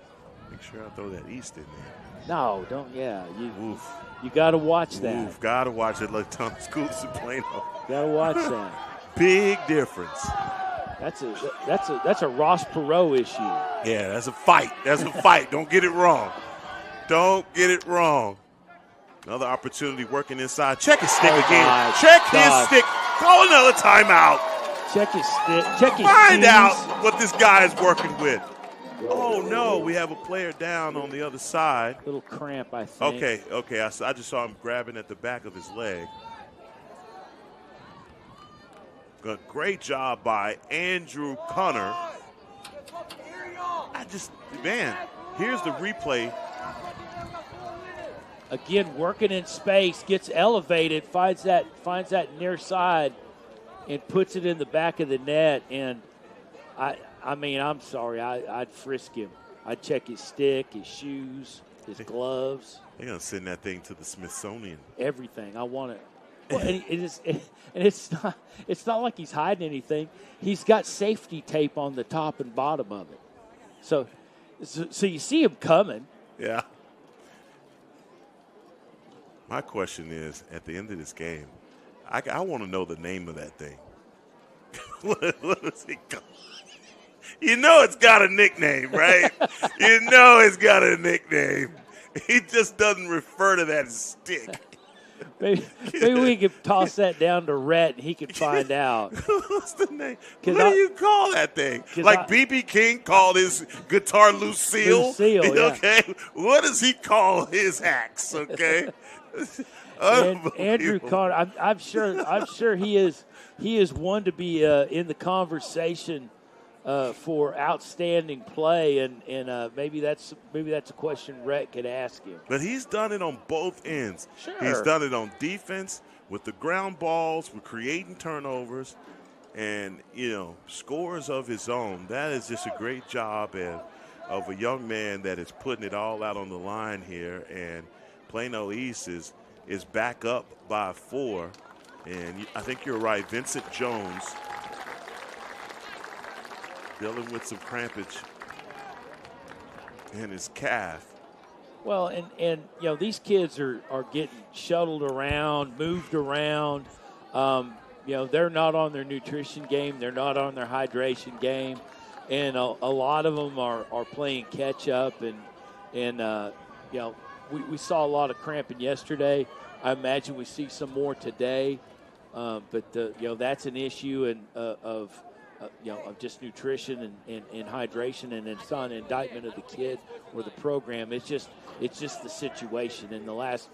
Make sure I throw that East in there. No, don't. Yeah, you got to watch that. Oof, got to watch it. Like Tom Scoops in Plano. Got to watch that. Big difference. That's a Ross Perot issue. Yeah, that's a fight. Don't get it wrong. Another opportunity working inside. Check his stick again. Check his stick. Call another timeout. Check his stick. Check his Find shoes. out what this guy is working with. Oh, no, we have a player down on the other side. Little cramp, I think. Okay. I just saw him grabbing at the back of his leg. A great job by Andrew Connor. Here's the replay. Again, working in space, gets elevated, finds that near side, and puts it in the back of the net. And I'm sorry, I'd frisk him. I'd check his stick, his shoes, his gloves. They're gonna send that thing to the Smithsonian. Everything. I want it. Well, and it's not like he's hiding anything. He's got safety tape on the top and bottom of it. So you see him coming. Yeah. My question is, at the end of this game, I want to know the name of that thing. What is it called? You know it's got a nickname, right? You know it's got a nickname. He just doesn't refer to that stick. Maybe we could toss that down to Rhett and he could find out. What's the name? What do you call that thing? Like B.B. King called his guitar Lucille? Lucille, yeah. Okay. What does he call his axe? Okay. Andrew Connor, I'm sure he is one to be in the conversation for outstanding play, and maybe that's a question Rhett could ask him. But he's done it on both ends. Sure. He's done it on defense with the ground balls, with creating turnovers, and scores of his own. That is just a great job of a young man that is putting it all out on the line here. And Plano East is back up by 4, and I think you're right. Vincent Jones dealing with some crampage in his calf. Well, and these kids are getting shuttled around, moved around. They're not on their nutrition game. They're not on their hydration game. And a lot of them are playing catch up. And we saw a lot of cramping yesterday. I imagine we see some more today. But that's an issue of just nutrition and hydration, and it's not an indictment of the kid or the program. It's just the situation. In the last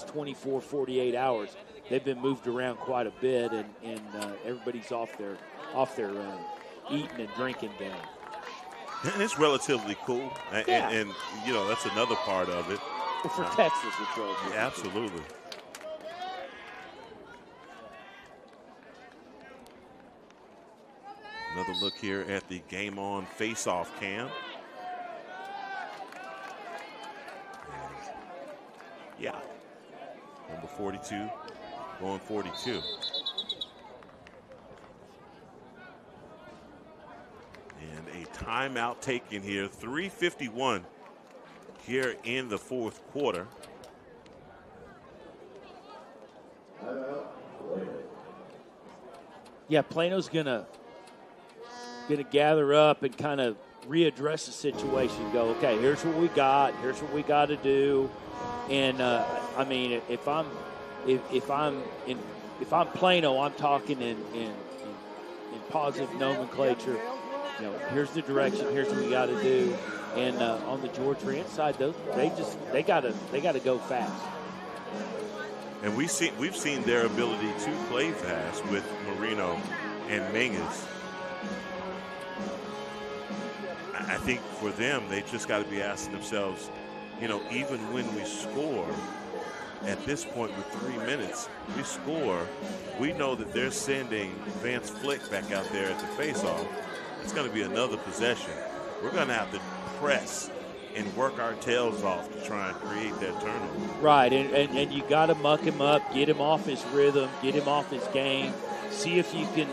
24, 48 hours, they've been moved around quite a bit, and everybody's off their eating and drinking game. And it's relatively cool, and that's another part of it. Well, for Texas, it's relatively cool. Absolutely. Another look here at the Game On face-off cam. And number 42 going 42. And a timeout taken here. 3:51 here in the fourth quarter. Yeah, Plano's gonna gather up and kind of readdress the situation. Go, okay, here's what we got. Here's what we got to do. And if I'm Plano, I'm talking in positive nomenclature. Here's the direction. Here's what we got to do. And on the George Ranch side, they gotta go fast. And we've seen their ability to play fast with Marino and Menges. I think for them, they just got to be asking themselves, even when we score, at this point with 3 minutes, we score, we know that they're sending Vance Flick back out there at the faceoff. It's going to be another possession. We're going to have to press and work our tails off to try and create that turnover. Right, and you got to muck him up, get him off his rhythm, get him off his game. See if you can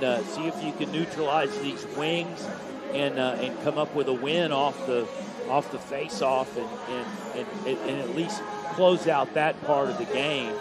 neutralize these wings and come up with a win off the face-off and at least close out that part of the game.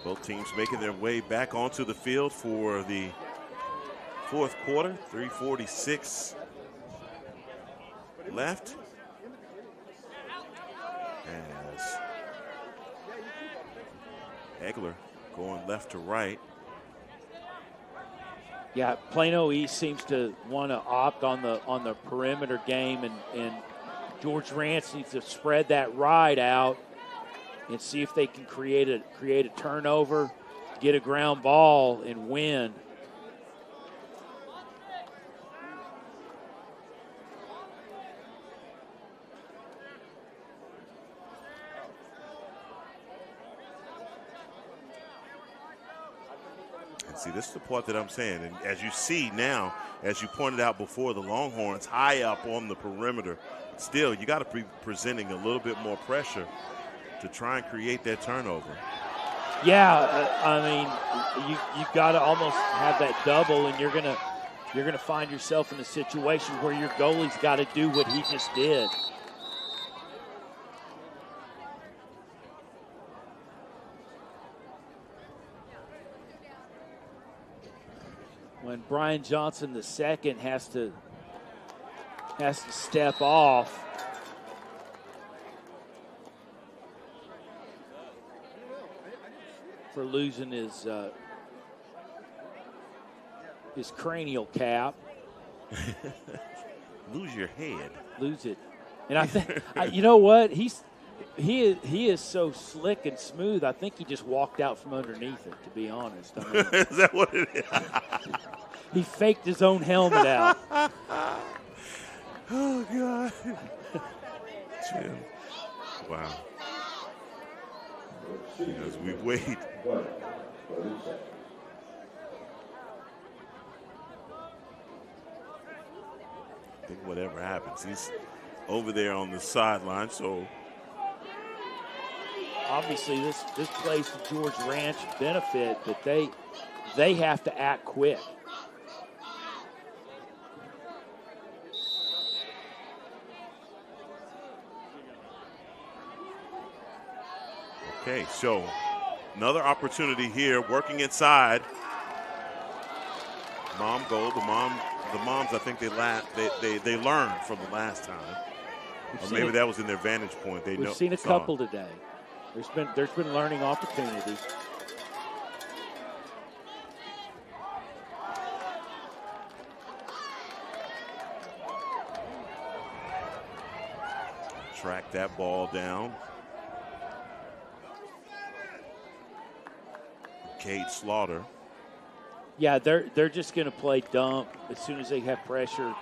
Both teams making their way back onto the field for the fourth quarter. 3:46 left. As Egler going left to right. Yeah, Plano East seems to want to opt on the perimeter game, and George Ranch needs to spread that ride out and see if they can create a turnover, get a ground ball, and win. And see, this is the part that I'm saying. And as you see now, as you pointed out before, the Longhorns high up on the perimeter. Still, you got to be presenting a little bit more pressure to try and create that turnover. Yeah, you got to almost have that double, and you're gonna find yourself in a situation where your goalie's got to do what he just did. When Brian Johnson II has to step off. For losing his cranial cap. Lose your head. Lose it. And I think, you know what? He is so slick and smooth. I think he just walked out from underneath it, to be honest. I mean, is that what it is? He faked his own helmet out. Oh, God. Jim. Wow. As we wait. I think whatever happens, he's over there on the sideline, so. Obviously, this plays to George Ranch benefit, but they have to act quick. Okay, so another opportunity here, working inside. Mom goal. The moms, I think they learned from the last time, or maybe that was in their vantage point. We've seen a couple today. There's been learning opportunities. Track that ball down. Cade Slaughter. Yeah, they're just going to play dump as soon as they have pressure.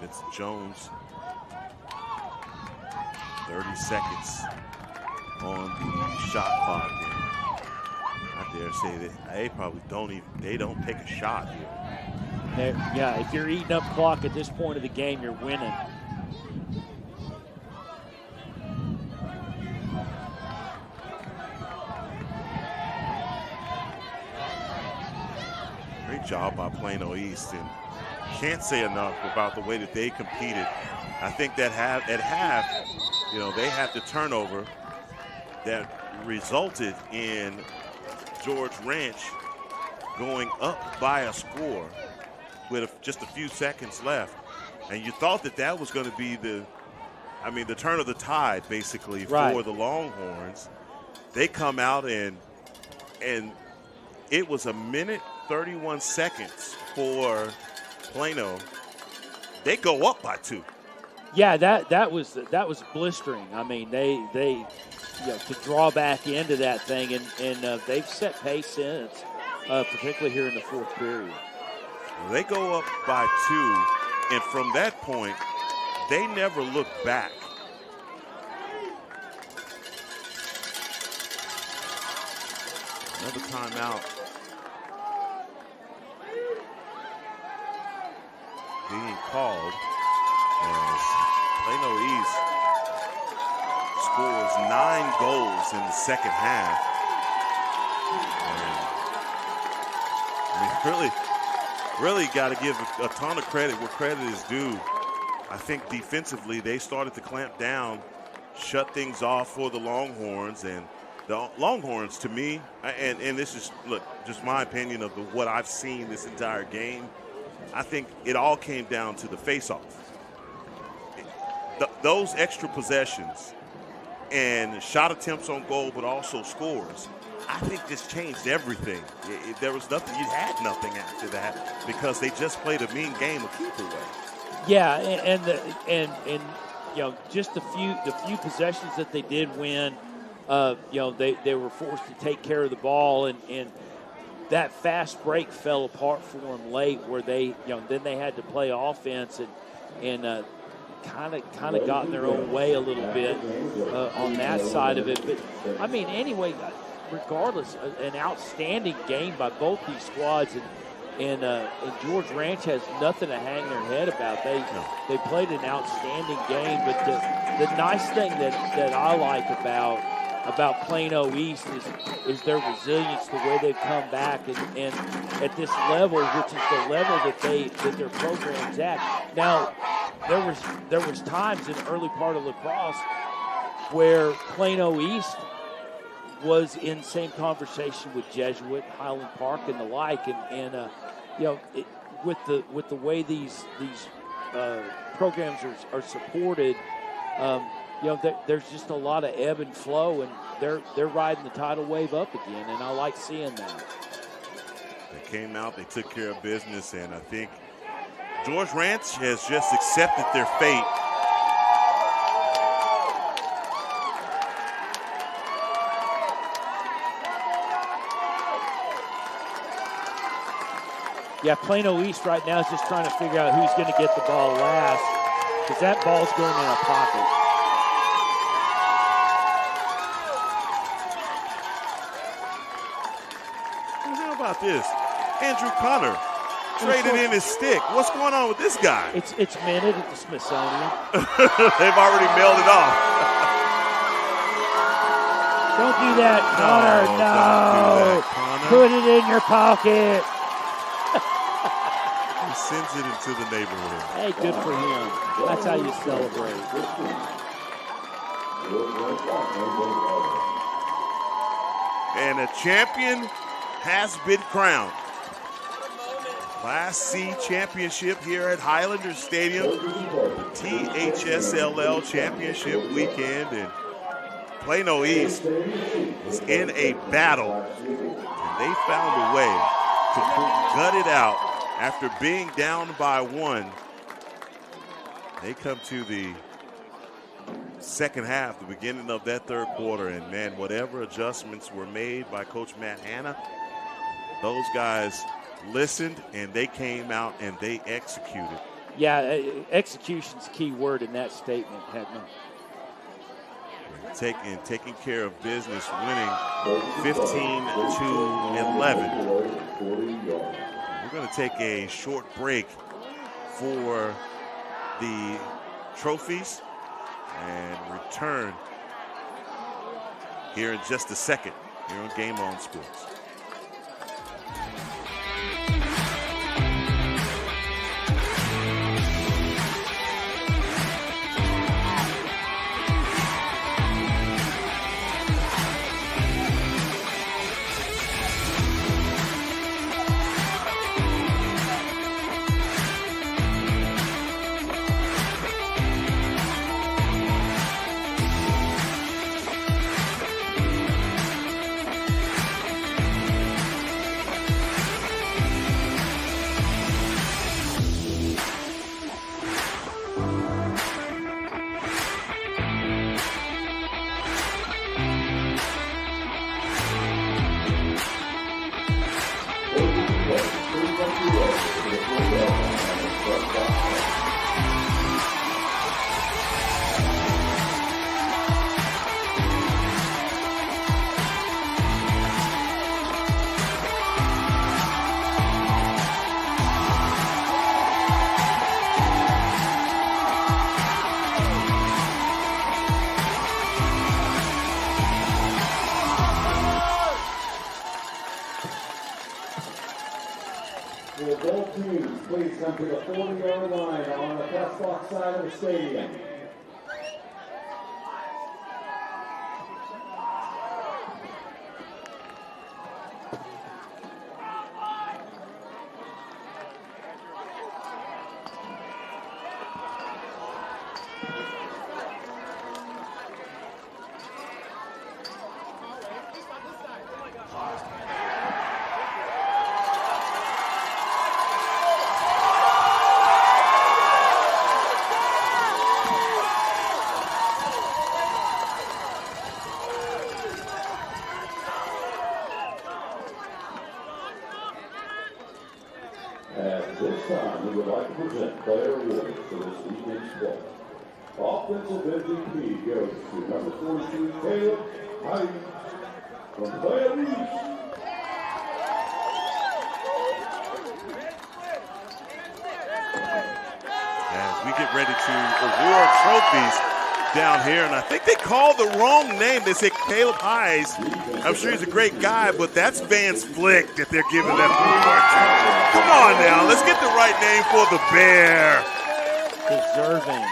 It's Jones. 30 seconds on the shot clock. I dare say that they probably don't take a shot here. Yeah, if you're eating up clock at this point of the game, you're winning. Great job by Plano East, and can't say enough about the way that they competed. I think that at half, they had the turnover that resulted in George Ranch going up by a score with just a few seconds left. And you thought that was going to be the turn of the tide, basically, for the Longhorns. They come out and it was 1:31 for Plano. They go up by 2. Yeah, that was blistering. I mean, they to draw back into that thing, and they've set pace since, particularly here in the fourth period. They go up by 2, and from that point, they never look back. Another timeout being called as Plano East scores 9 goals in the second half. And, really got to give a ton of credit where credit is due. I think defensively they started to clamp down, shut things off for the Longhorns, and the Longhorns, to me, and this is just my opinion of what I've seen this entire game. I think it all came down to the face-off. Those extra possessions and shot attempts on goal, but also scores, I think this changed everything. There was nothing. You had nothing after that because they just played a mean game of keep away. Yeah, and just the few possessions that they did win, they were forced to take care of the ball, and that fast break fell apart for them late, where they then they had to play offense and kind of got in their own way a little bit on that side of it. But I mean, anyway, regardless, an outstanding game by both these squads, and George Ranch has nothing to hang their head about. They played an outstanding game. But the nice thing that I like about Plano East is their resilience, the way they've come back, and at this level, which is the level that their program's at. Now, there was times in the early part of lacrosse where Plano East was in the same conversation with Jesuit, Highland Park, and the like, and with the way these programs are supported, there's just a lot of ebb and flow, and they're riding the tidal wave up again, and I like seeing that. They came out, they took care of business, and I think George Ranch has just accepted their fate. Yeah, Plano East right now is just trying to figure out who's going to get the ball last, because that ball's going in a pocket. Well, how about this? Andrew Connor traded in his stick. What's going on with this guy? It's minted at the Smithsonian. They've already mailed it off. Don't do that, Connor. Oh, no. don't do that, Connor. Put it in your pocket. He sends it into the neighborhood. Hey, good for him. That's how you celebrate. And a champion has been crowned. Class C championship here at Highlander Stadium. The THSLL championship weekend. And Plano East was in a battle. And they found a way to gut it out after being down by 1. They come to the second half, the beginning of that third quarter, and man, whatever adjustments were made by Coach Matt Hanna, those guys listened and they came out and they executed. Yeah, execution's key word in that statement, Hedman. Taking care of business, winning 15-11. We're going to take a short break for the trophies and return here in just a second here on Game On Sports. Will both teams please come to the 40-yard line on the press box side of the stadium. At this time, we would like to present player awards for this evening's play. Offensive MVP goes to number 42, Caleb Hyde from Plano East. As we get ready to award trophies down here, and I think they called the wrong name. They said Caleb Hyde. I'm sure he's a great guy, but that's Vance Flick that they're giving that award to. Come on now, let's get the right name for the Bear. Deserving.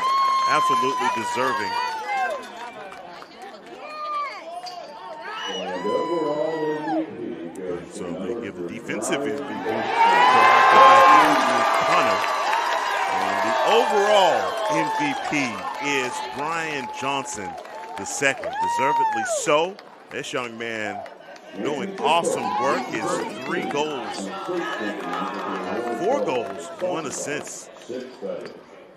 Absolutely deserving. And overall MVP goes So to they number give the 39, defensive MVP to our guy, Andrew Hunter. And the overall MVP is Brian Johnson II, deservedly so. This young man doing awesome work. His 3 goals, 4 goals, 1 assist.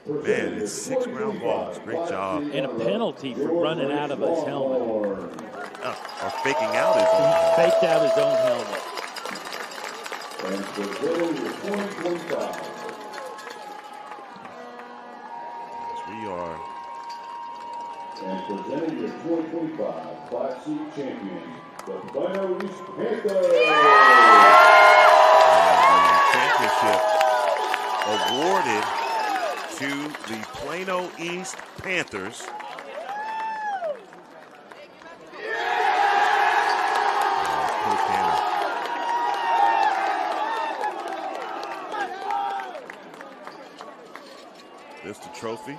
Man, it's 6 ground balls. Great job. And a penalty for running out of his helmet. Or faking out his He own. faked out his own helmet. and presenting the 2025 We are and presenting your 2025 Class C champions, the Plano East Panthers. championship awarded to the Plano East Panthers. us the trophy.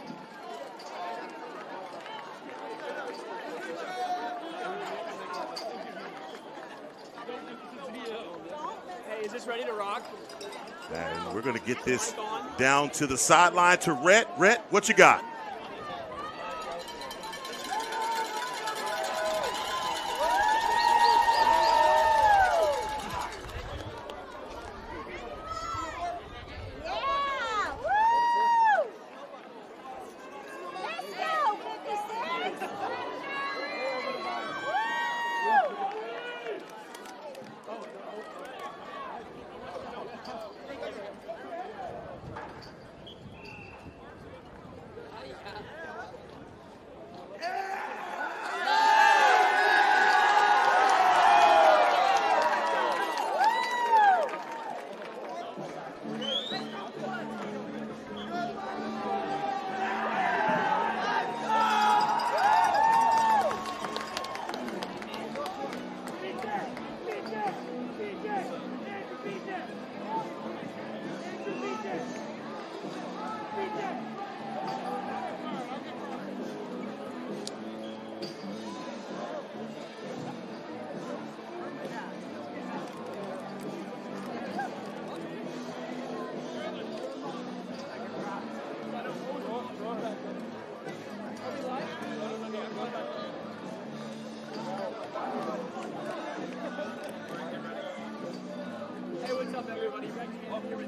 Hey, is this ready to rock? And we're going to get this down to the sideline to Rhett. Rhett, what you got?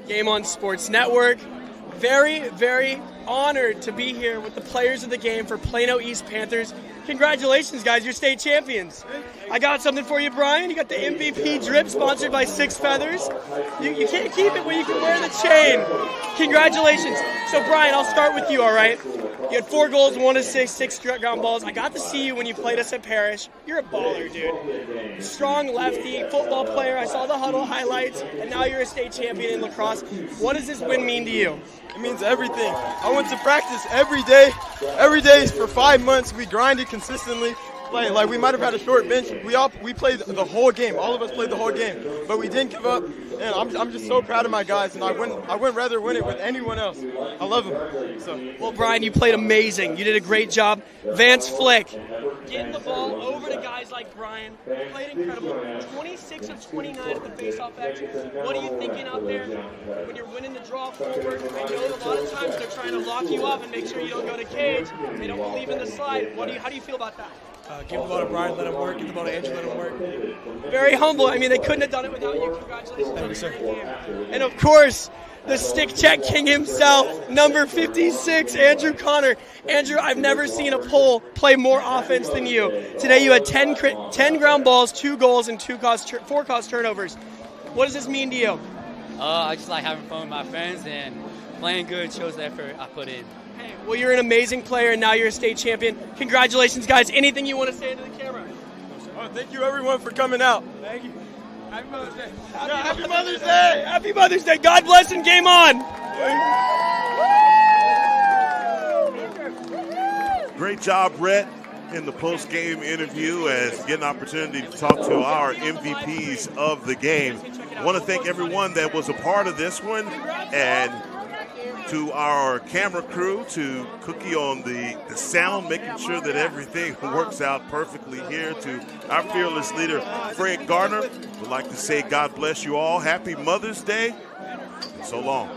Game on Sports Network. Very, very honored to be here with the players of the game for Plano East Panthers. Congratulations, guys. You're state champions. I got something for you, Brian. You got the MVP drip sponsored by Six Feathers. You can't keep it when you can wear the chain. Congratulations. So, Brian, I'll start with you, all right? You had 4 goals, 1 assist, 6 ground balls. I got to see you when you played us at Parrish. You're a baller, dude. Strong lefty, football player. I saw the huddle highlights, and now you're a state champion in lacrosse. What does this win mean to you? It means everything. I went to practice every day. Every day for 5 months. We grinded consistently. Like we might have had a short bench. We played the whole game. All of us played the whole game, but we didn't give up. And I'm just so proud of my guys. And I wouldn't rather win it with anyone else. I love them. So. Well, Brian, you played amazing. You did a great job. Vance Flick, getting the ball over to guys like Brian. You played incredible. 26 of 29 at the faceoff X. What are you thinking out there when you're winning the draw forward? I know a lot of times they're trying to lock you up and make sure you don't go to cage. They don't believe in the slide. How do you feel about that? Give the ball to Brian, let him work. Give the ball to Andrew, let him work. Very humble. I mean, they couldn't have done it without you. Congratulations. Thank you, sir. And, of course, the stick check king himself, number 56, Andrew Connor. Andrew, I've never seen a pole play more offense than you. Today you had 10 ground balls, 2 goals, and 4 caused turnovers. What does this mean to you? I just like having fun with my friends, and playing good shows the effort I put in. Hey, well, you're an amazing player, and now you're a state champion. Congratulations, guys. Anything you want to say to the camera? Thank you, everyone, for coming out. Thank you. Happy Mother's Day. Happy Mother's Day. Happy Mother's Day. God bless and game on. Great job, Rhett, in the post-game interview as getting an opportunity to talk to our MVPs of the game. I want to thank everyone that was a part of this one, and to our camera crew, to Cookie on the sound, making sure that everything works out perfectly here, to our fearless leader, Fred Gardner. We'd like to say God bless you all. Happy Mother's Day. So long.